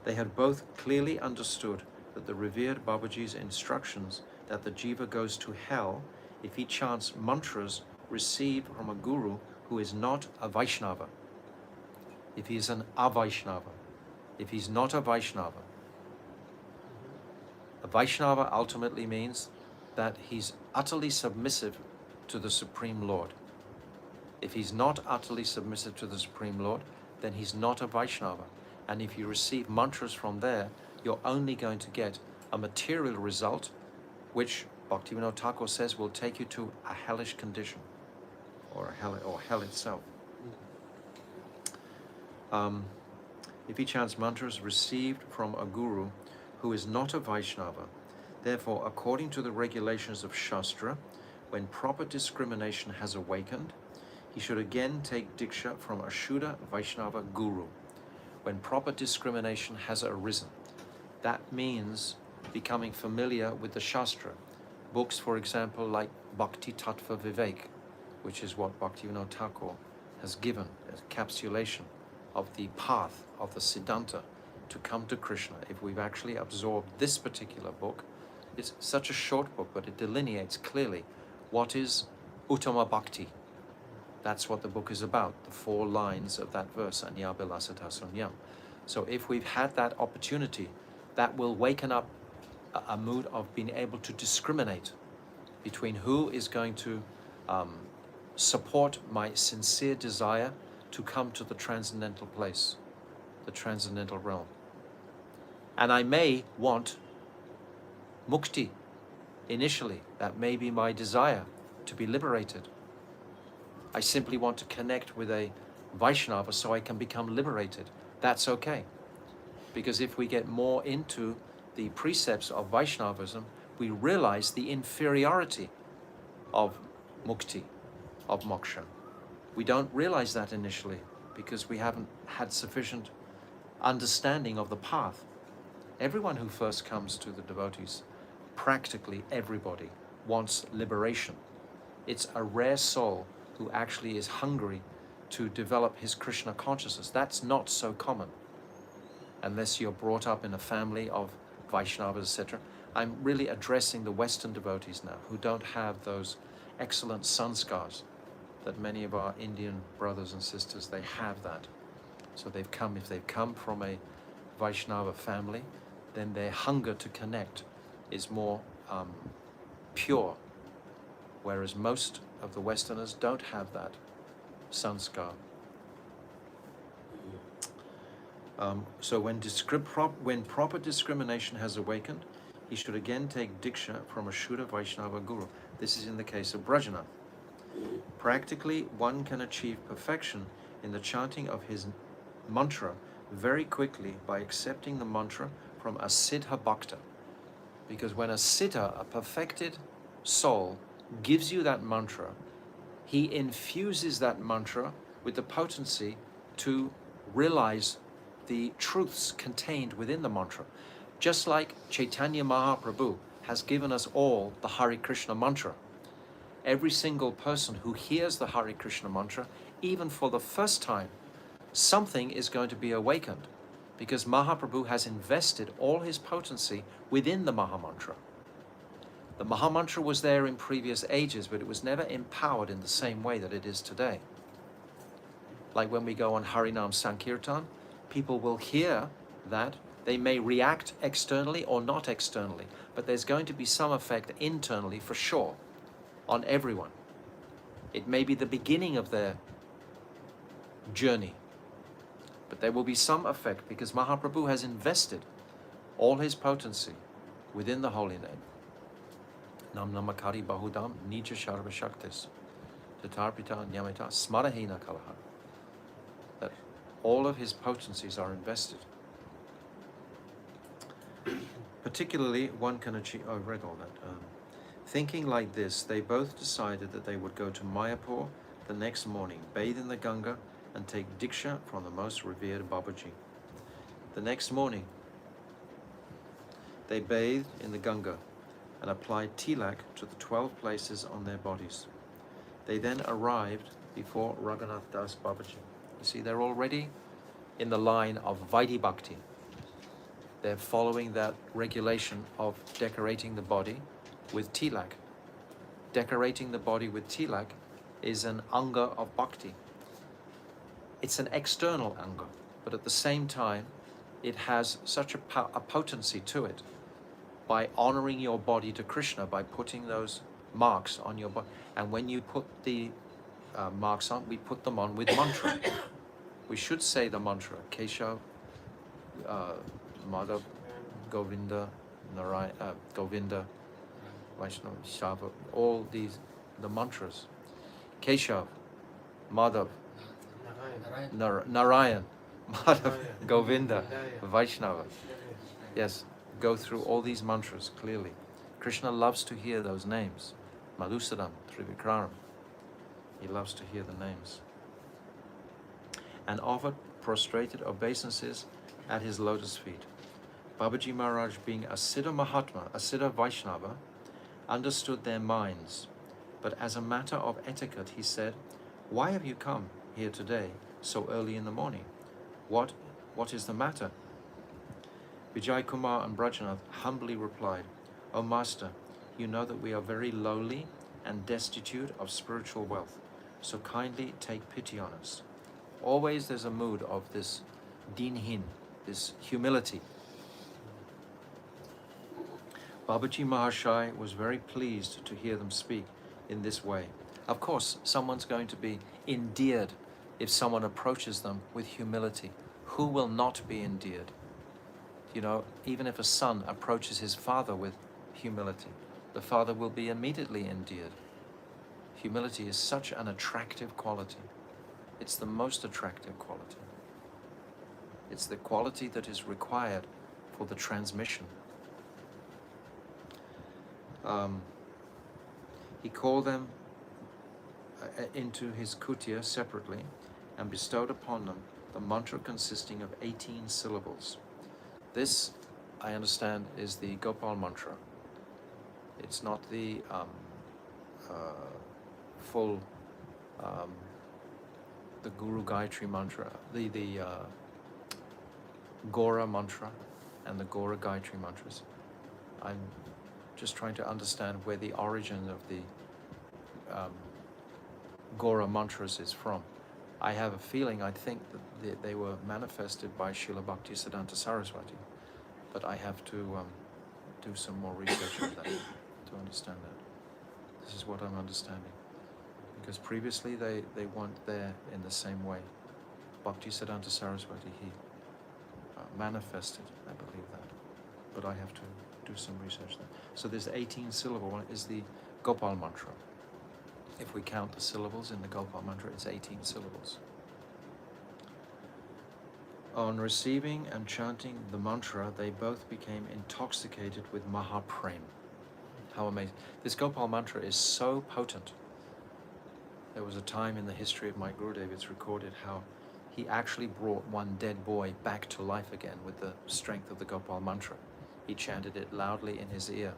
They had both clearly understood that the revered Babaji's instructions that the jiva goes to hell if he chants mantras received from a guru who is not a Vaishnava. If he is an Avaishnava. If he's not a Vaishnava. A Vaishnava ultimately means that he's utterly submissive to the Supreme Lord. If he's not utterly submissive to the Supreme Lord, then he's not a Vaishnava. And if you receive mantras from there, you're only going to get a material result, which Bhaktivinoda Thakur says will take you to a hellish condition, or hell itself. If he chants mantras received from a guru who is not a Vaishnava, therefore, according to the regulations of Shastra, when proper discrimination has awakened, he should again take Diksha from a Shuddha Vaishnava guru. When proper discrimination has arisen, that means becoming familiar with the Shastra. Books, for example, like Bhakti Tattva Vivek, which is what Bhaktivinoda Thakur has given as encapsulation of the path of the Siddhanta to come to Krishna. If we've actually absorbed this particular book, it's such a short book, but it delineates clearly what is Uttama Bhakti. That's what the book is about, the 4 lines of that verse, Anyabilasata Sunyam. So if we've had that opportunity, that will waken up a mood of being able to discriminate between who is going to support my sincere desire to come to the transcendental place, the transcendental realm. And I may want mukti initially, that may be my desire, to be liberated. I simply want to connect with a Vaishnava so I can become liberated. That's okay. Because if we get more into the precepts of Vaishnavism, we realize the inferiority of mukti, of moksha. We don't realize that initially because we haven't had sufficient understanding of the path. Everyone who first comes to the devotees, practically everybody, wants liberation. It's a rare soul who actually is hungry to develop his Krishna consciousness. That's not so common, unless you're brought up in a family of Vaishnavas, etc. I'm really addressing the Western devotees now, who don't have those excellent sanskars that many of our Indian brothers and sisters, they have that. So if they've come from a Vaishnava family, then their hunger to connect is more pure, whereas most of the Westerners don't have that sanskar. So when proper discrimination has awakened, he should again take diksha from a Shuddha Vaishnava guru. This is in the case of Brajanath. Practically, one can achieve perfection in the chanting of his mantra very quickly by accepting the mantra from a siddha bhakta. Because when a siddha, a perfected soul, gives you that mantra, he infuses that mantra with the potency to realize the truths contained within the mantra. Just like Chaitanya Mahaprabhu has given us all the Hare Krishna mantra. Every single person who hears the Hare Krishna mantra, even for the first time, something is going to be awakened, because Mahaprabhu has invested all his potency within the Mahamantra. The Mahamantra was there in previous ages, but it was never empowered in the same way that it is today. Like when we go on Harinam Sankirtan, people will hear that. They may react externally or not externally, but there's going to be some effect internally for sure on everyone. It may be the beginning of their journey, but there will be some effect because Mahaprabhu has invested all his potency within the holy name. Nam namakari bahudam nija sharva shaktis tatarpita nyamita smarahina kalaha. That all of his potencies are invested. Particularly, one can achieve. Oh, I've read all that. Thinking like this, they both decided that they would go to Mayapur the next morning, bathe in the Ganga, and take diksha from the most revered Babaji. The next morning, they bathed in the Ganga and applied tilak to the 12 places on their bodies. They then arrived before Raghunath Das Babaji. You see, they're already in the line of Vaidhi Bhakti. They're following that regulation of decorating the body with tilak. Decorating the body with tilak is an anga of bhakti. It's an external anga, but at the same time, it has such a potency to it. By honoring your body to Krishna, by putting those marks on your body. And when you put the marks on, we put them on with mantra. We should say the mantra, Keshav, Madhav, Govinda, Govinda, Vaishnava, Shava, all these, the mantras. Keshav, Madhav, Narayan, Madhav, Govinda, Vaishnava. Yes, go through all these mantras clearly. Krishna loves to hear those names. Madhusudan, Trivikraram. He loves to hear the names. And offered prostrated obeisances at his lotus feet. Babaji Maharaj, being a Siddha Mahatma, a Siddha Vaishnava, understood their minds. But as a matter of etiquette, he said, "Why have you come here today so early in the morning? What is the matter?" Vijay Kumar and Brajanath humbly replied, "O Master, you know that we are very lowly and destitute of spiritual wealth, so kindly take pity on us." Always there's a mood of this dinhin, this humility. Babaji Mahashai was very pleased to hear them speak in this way. Of course, someone's going to be endeared if someone approaches them with humility. Who will not be endeared? You know, even if a son approaches his father with humility, the father will be immediately endeared. Humility is such an attractive quality. It's the most attractive quality. It's the quality that is required for the transmission. He called them into his kutia separately and bestowed upon them the mantra consisting of 18 syllables. This, I understand, is the Gopal mantra. It's not the full, the Guru Gayatri mantra, the Gora mantra and the Gora Gayatri mantras. I'm just trying to understand where the origin of the Gora mantras is from. I have a feeling, I think that they were manifested by Srila Bhaktisiddhanta Saraswati, but I have to do some more research on that to understand that. This is what I'm understanding. Because previously they weren't there in the same way. Bhaktisiddhanta Saraswati, he manifested, I believe that. But I have to do some research there. So this 18 syllable one is the Gopal mantra. If we count the syllables in the Gopal mantra, it's 18 syllables. On receiving and chanting the mantra, they both became intoxicated with Mahaprem. How amazing. This Gopal mantra is so potent. There was a time in the history of my Gurudev, it's recorded how he actually brought one dead boy back to life again with the strength of the Gopal mantra. He chanted it loudly in his ear.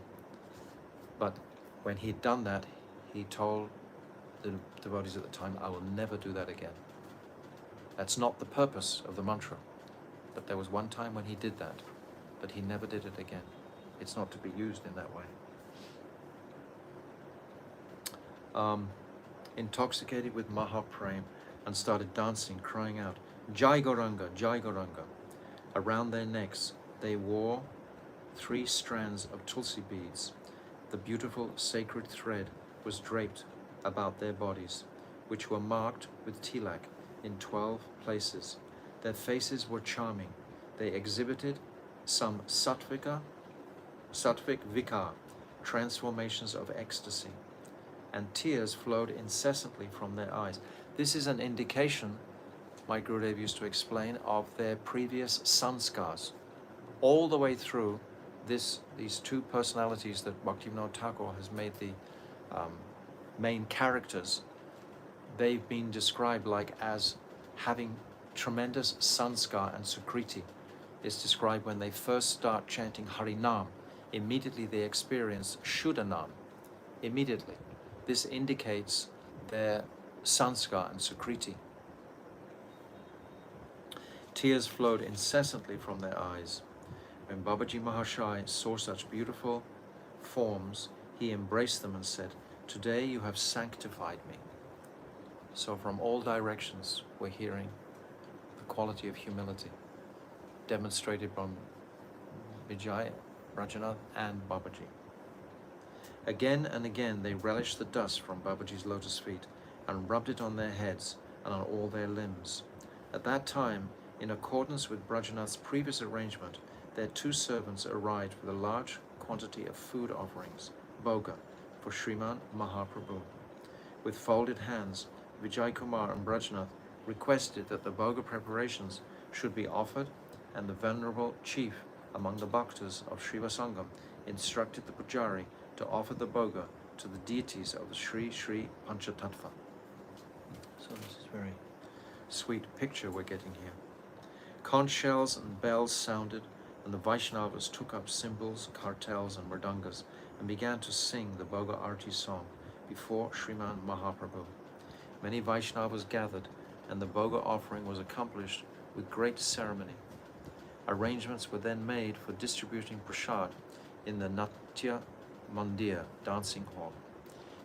But when he'd done that, he told the devotees at the time, I will never do that again. That's not the purpose of the mantra. But there was one time when he did that, but he never did it again. It's not to be used in that way. Intoxicated with Mahaprem, and started dancing, crying out, Jai Gauranga, Jai Gauranga. Around their necks, they wore 3 strands of tulsi beads. The beautiful sacred thread was draped about their bodies, which were marked with tilak in 12 places. Their faces were charming. They exhibited some sattvic vikar, transformations of ecstasy, and tears flowed incessantly from their eyes. This is an indication, my Gurudev used to explain, of their previous sanskars. All the way through these 2 personalities that Bhaktivinoda Thakur has made the main characters, they've been described like as having tremendous sanskar and sukriti. It's described when they first start chanting Harinam, immediately they experience Shuddhanam. Immediately. This indicates their sanskar and sukriti. Tears flowed incessantly from their eyes. When Babaji Mahashai saw such beautiful forms, he embraced them and said, Today you have sanctified me. So from all directions we're hearing the quality of humility demonstrated from Vijay, Rajanath and Babaji. Again and again they relished the dust from Babaji's lotus feet and rubbed it on their heads and on all their limbs. At that time, in accordance with Brajanath's previous arrangement, their 2 servants arrived with a large quantity of food offerings, bhoga, for Sriman Mahaprabhu. With folded hands, Vijay Kumar and Brajanath requested that the bhoga preparations should be offered, and the venerable chief among the bhaktas of Srivasangam instructed the pujari to offer the bhoga to the deities of the Sri Sri Panchatattva. So this is a very sweet picture we're getting here. Conch shells and bells sounded, and the Vaishnavas took up cymbals, kartals and mridangas and began to sing the Bhoga Arati song before Sriman Mahaprabhu. Many Vaishnavas gathered, and the Bhoga offering was accomplished with great ceremony. Arrangements were then made for distributing prasad in the Natya Mandir dancing hall.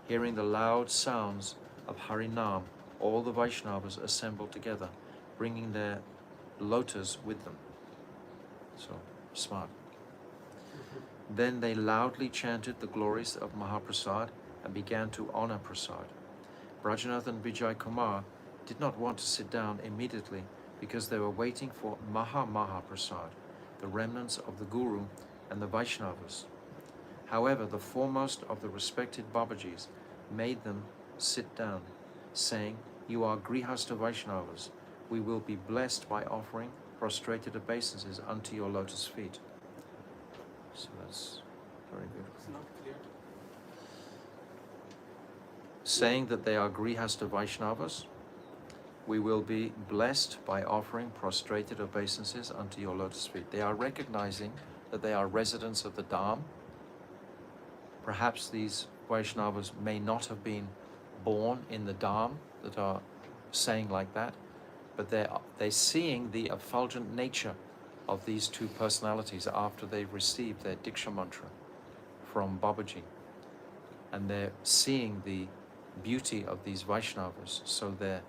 Hearing the loud sounds of Harinam, all the Vaishnavas assembled together, bringing their lotas with them. So, smart. Then they loudly chanted the glories of Mahaprasad and began to honor Prasad. Brajanath and Vijay Kumar did not want to sit down immediately because they were waiting for Mahaprasad, the remnants of the Guru and the Vaishnavas. However, the foremost of the respected Babajis made them sit down, saying, "You are Grihastha Vaishnavas. We will be blessed by offering prostrated obeisances unto your lotus feet." So that's very beautiful. It's not clear. Saying that they are Grihastha Vaishnavas, we will be blessed by offering prostrated obeisances unto your lotus feet. They are recognizing that they are residents of the Dham. Perhaps these Vaishnavas may not have been born in the Dham that are saying like that, but they're seeing the effulgent nature of these two personalities after they've received their Diksha mantra from Babaji. And they're seeing the beauty of these Vaishnavas, so they're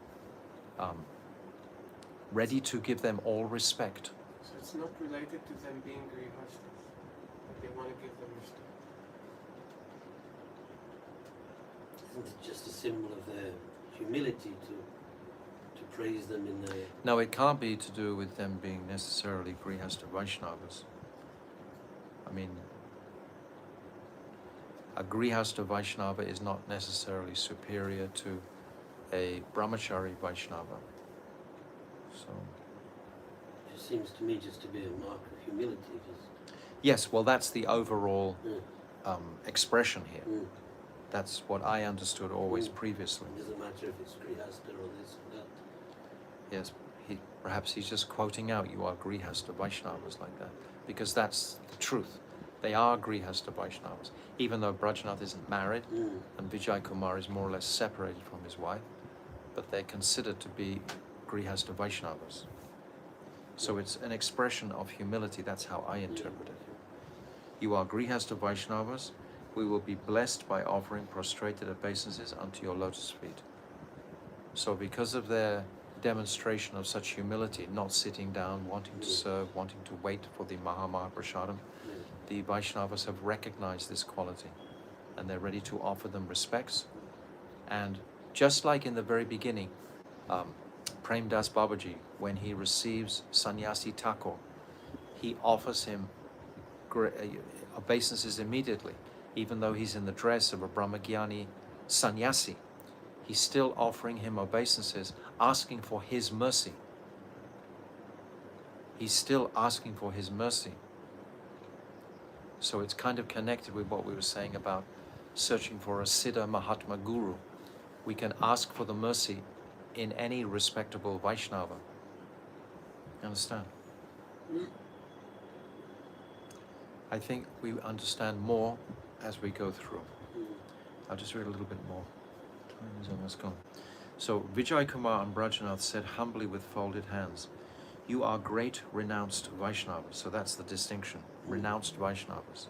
ready to give them all respect. So it's not related to them being grihastas, but they want to give them respect. Isn't it just a symbol of their humility to praise them in their... No, it can't be to do with them being necessarily Grihastha Vaishnavas. I mean, a Grihastha Vaishnava is not necessarily superior to a Brahmachari Vaishnava. So, It just seems to me just to be a mark of humility. Just, yes, well, that's the overall expression here. mm. That's what I understood always Mm. previously. It doesn't matter if it's Grihastha or this or that. Yes, perhaps he's just quoting out, "You are Grihastha Vaishnavas," like that, because that's the truth. They are Grihastha Vaishnavas, even though Brajnath isn't married Mm. and Vijay Kumar is more or less separated from his wife, but they're considered to be Grihastha Vaishnavas. So it's an expression of humility. That's how I interpret it. "You are Grihastha Vaishnavas. We will be blessed by offering prostrated obeisances unto your lotus feet." So because of their demonstration of such humility, not sitting down, wanting to serve, wanting to wait for the Maha Prasadam, the Vaishnavas have recognized this quality and they're ready to offer them respects. And just like in the very beginning, Prem Das Babaji, when he receives Sannyasi Thakur, he offers him obeisances immediately, even though he's in the dress of a Brahmagyani sannyasi. He's still offering him obeisances, asking for his mercy. He's still asking for his mercy. So it's kind of connected with what we were saying about searching for a Siddha Mahatma Guru. We can ask for the mercy in any respectable Vaishnava. You understand? Mm. I think we understand more as we go through. Mm. I'll just read a little bit more. Time is almost gone. So Vijay Kumar and Brajanath said humbly with folded hands, "You are great renounced Vaishnavas." So that's the distinction. Renounced Vaishnavas.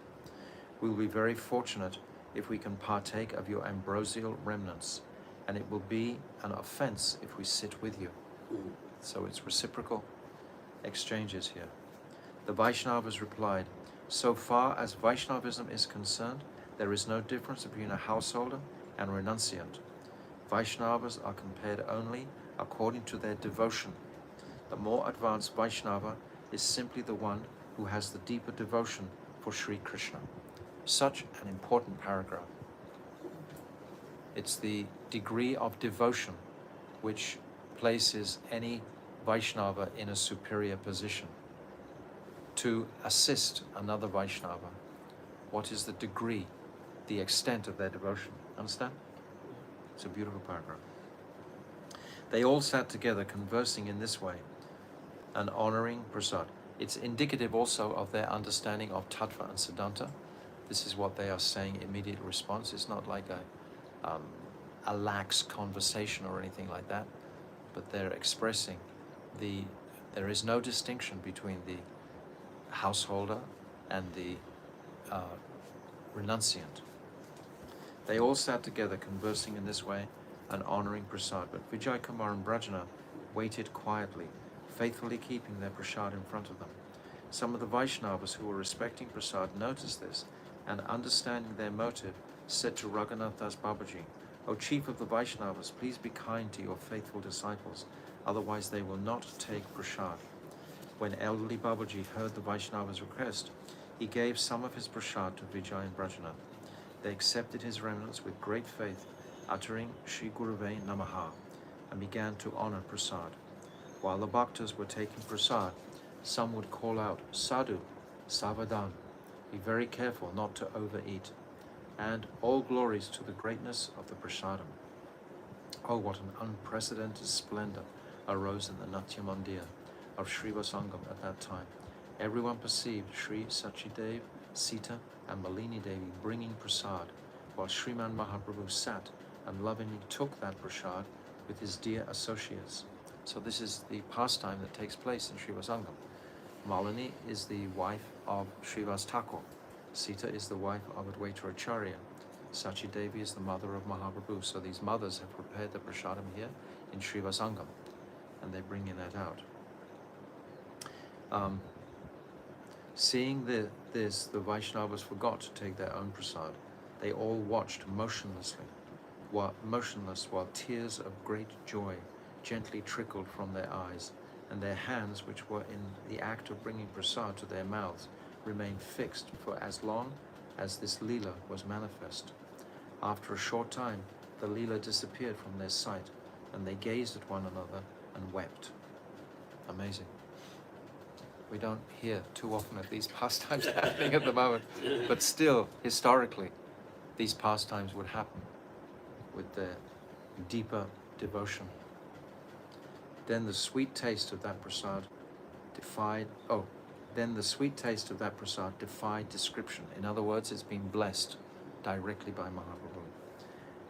We will be very fortunate if we can partake of your ambrosial remnants, and it will be an offense if we sit with you. Mm. So it's reciprocal exchanges here. The Vaishnavas replied, "So far as Vaishnavism is concerned, there is no difference between a householder and a renunciant. Vaishnavas are compared only according to their devotion. The more advanced Vaishnava is simply the one who has the deeper devotion for Sri Krishna." Such an important paragraph. It's the degree of devotion which places any Vaishnava in a superior position. To assist another Vaishnava, what is the degree, the extent of their devotion? Understand? It's a beautiful paragraph. They all sat together conversing in this way and honoring Prasad. It's indicative also of their understanding of Tattva and Siddhanta. This is what they are saying, immediate response. It's not like a lax conversation or anything like that, but they're expressing there is no distinction between the householder and the renunciant. They all sat together conversing in this way and honoring Prasad, but Vijay Kumar and Brajanath waited quietly, faithfully keeping their Prasad in front of them. Some of the Vaishnavas who were respecting Prasad noticed this and, understanding their motive, said to Raghunath Das Babaji, "O chief of the Vaishnavas, please be kind to your faithful disciples, otherwise they will not take Prasad." When elderly Babaji heard the Vaishnava's request, he gave some of his Prasad to Vijay and Brajanath. They accepted his remnants with great faith uttering Shri Guruve Namaha, and began to honor prasad. While the bhaktas were taking prasad, some would call out, Sadhu, Savadan, be very careful not to overeat, and all glories to the greatness of the prasadam. Oh, what an unprecedented splendor arose in the Natya Mandir of Srivasangam at that time. Everyone perceived Sri Sachidev, Sita, and Malini Devi bringing prasad, while Sriman Mahaprabhu sat and lovingly took that prasad with his dear associates. So this is the pastime that takes place in Srivasangam. Malini is the wife of Srivas Thakur. Sita is the wife of Advaita Acharya. Sachidevi is the mother of Mahaprabhu. So these mothers have prepared the prasadam here in Srivasangam, and they're bringing that out. Seeing this, the Vaishnavas forgot to take their own prasad. They all watched motionless while tears of great joy gently trickled from their eyes, and their hands, which were in the act of bringing prasad to their mouths, remained fixed for as long as this Leela was manifest. After a short time, the Leela disappeared from their sight, and they gazed at one another and wept. Amazing. We don't hear too often of these pastimes happening at the moment, but still, historically, these pastimes would happen with their deeper devotion. Then the sweet taste of that prasad defied description. In other words, it's been blessed directly by Mahaprabhu.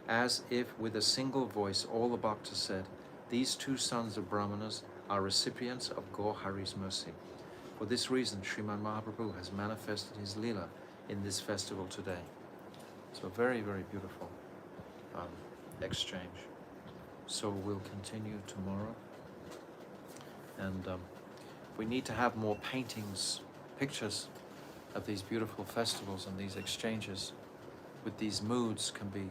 As if with a single voice, all the bhaktas said, these two sons of Brahmanas are recipients of Gaur Hari's mercy. For this reason, Sriman Mahaprabhu has manifested his Leela in this festival today. So very, very beautiful exchange. So we'll continue tomorrow. And we need to have more paintings, pictures of these beautiful festivals, and these exchanges with these moods can be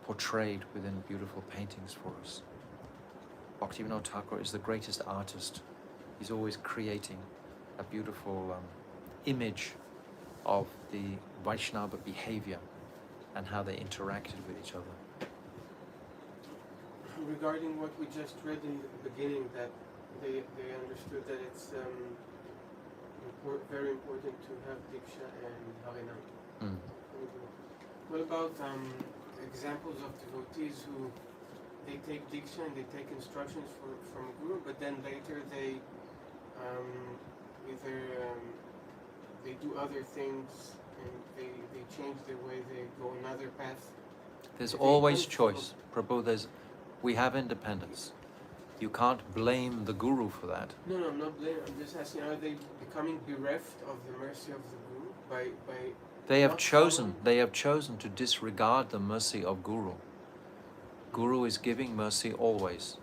portrayed within beautiful paintings for us. Bhaktivinoda Thakur is the greatest artist. He's always creating a beautiful image of the Vaishnava behavior and how they interacted with each other. Regarding what we just read in the beginning, that they understood that it's very important to have Diksha and Harinam. What about examples of devotees who they take Diksha and they take instructions from Guru, but then later they they do other things and they change the way they go another path? There's always choice. Prabhu, we have independence. You can't blame the Guru for that. No, I'm not blaming. I'm just asking, are they becoming bereft of the mercy of the Guru by They have chosen to disregard the mercy of Guru. Guru is giving mercy always.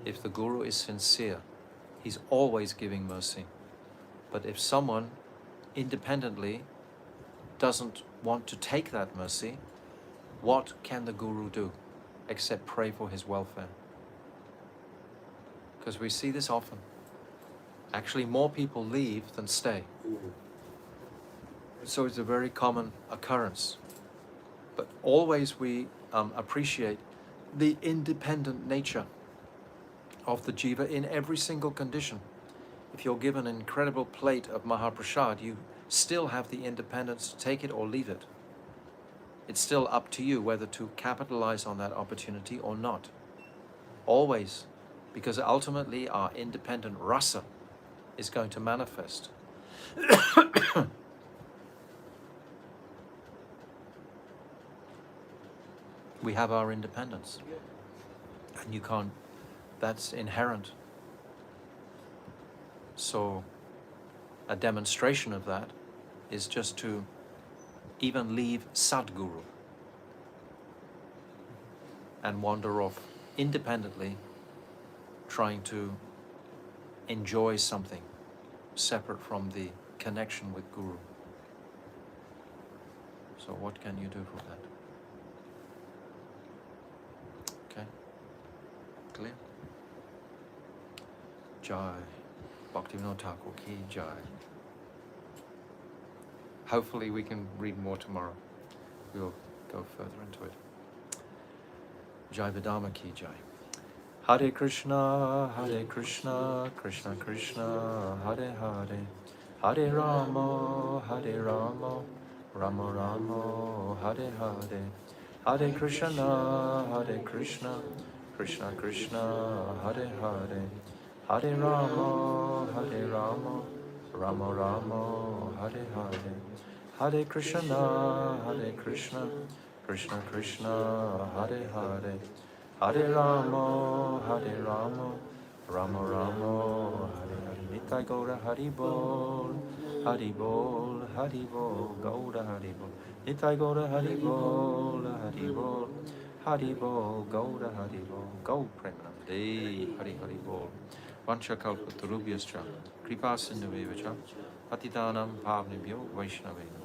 If the Guru is sincere, he's always giving mercy. But if someone independently doesn't want to take that mercy, what can the Guru do except pray for his welfare? Because we see this often. Actually, more people leave than stay. So it's a very common occurrence. But always we appreciate the independent nature of the jiva in every single condition. If you're given an incredible plate of Mahaprasad, you still have the independence to take it or leave it. It's still up to you whether to capitalize on that opportunity or not. Always. Because ultimately our independent rasa is going to manifest. We have our independence. And you can't, that's inherent. So a demonstration of that is just to even leave Sadguru and wander off independently, trying to enjoy something separate from the connection with Guru. So what can you do for that? Okay? Clear? Jai. Bhaktivinoda Thakur ki jai. Hopefully we can read more tomorrow. We'll go further into it. Jaiva Dharma ki jai. Hare Krishna, Krishna Krishna, Hare Hare, Hare Rama, Rama Rama, Hare Hare, Hare Krishna, Krishna Krishna, Hare Hare, Hare Rama, Rama Rama, Hare Hare, Hare Krishna, Krishna Krishna, Hare Hare, Hare Rama, Rama Rama, Hare Hare. Nitai Gaura Hari Bol, Hari Bol, Hari Bol, Gaura Hari Bol. Nitai Gaura Hari Bol, Hari Bol, Hari Bol, Gaura Hari Bol, Gau Premanande, Hari Hari Bol. Vancha Kalpa Tarubhyascha, Kripa Sindhu Vivacha, Patitanam Pavnibhyo Vaishnavena.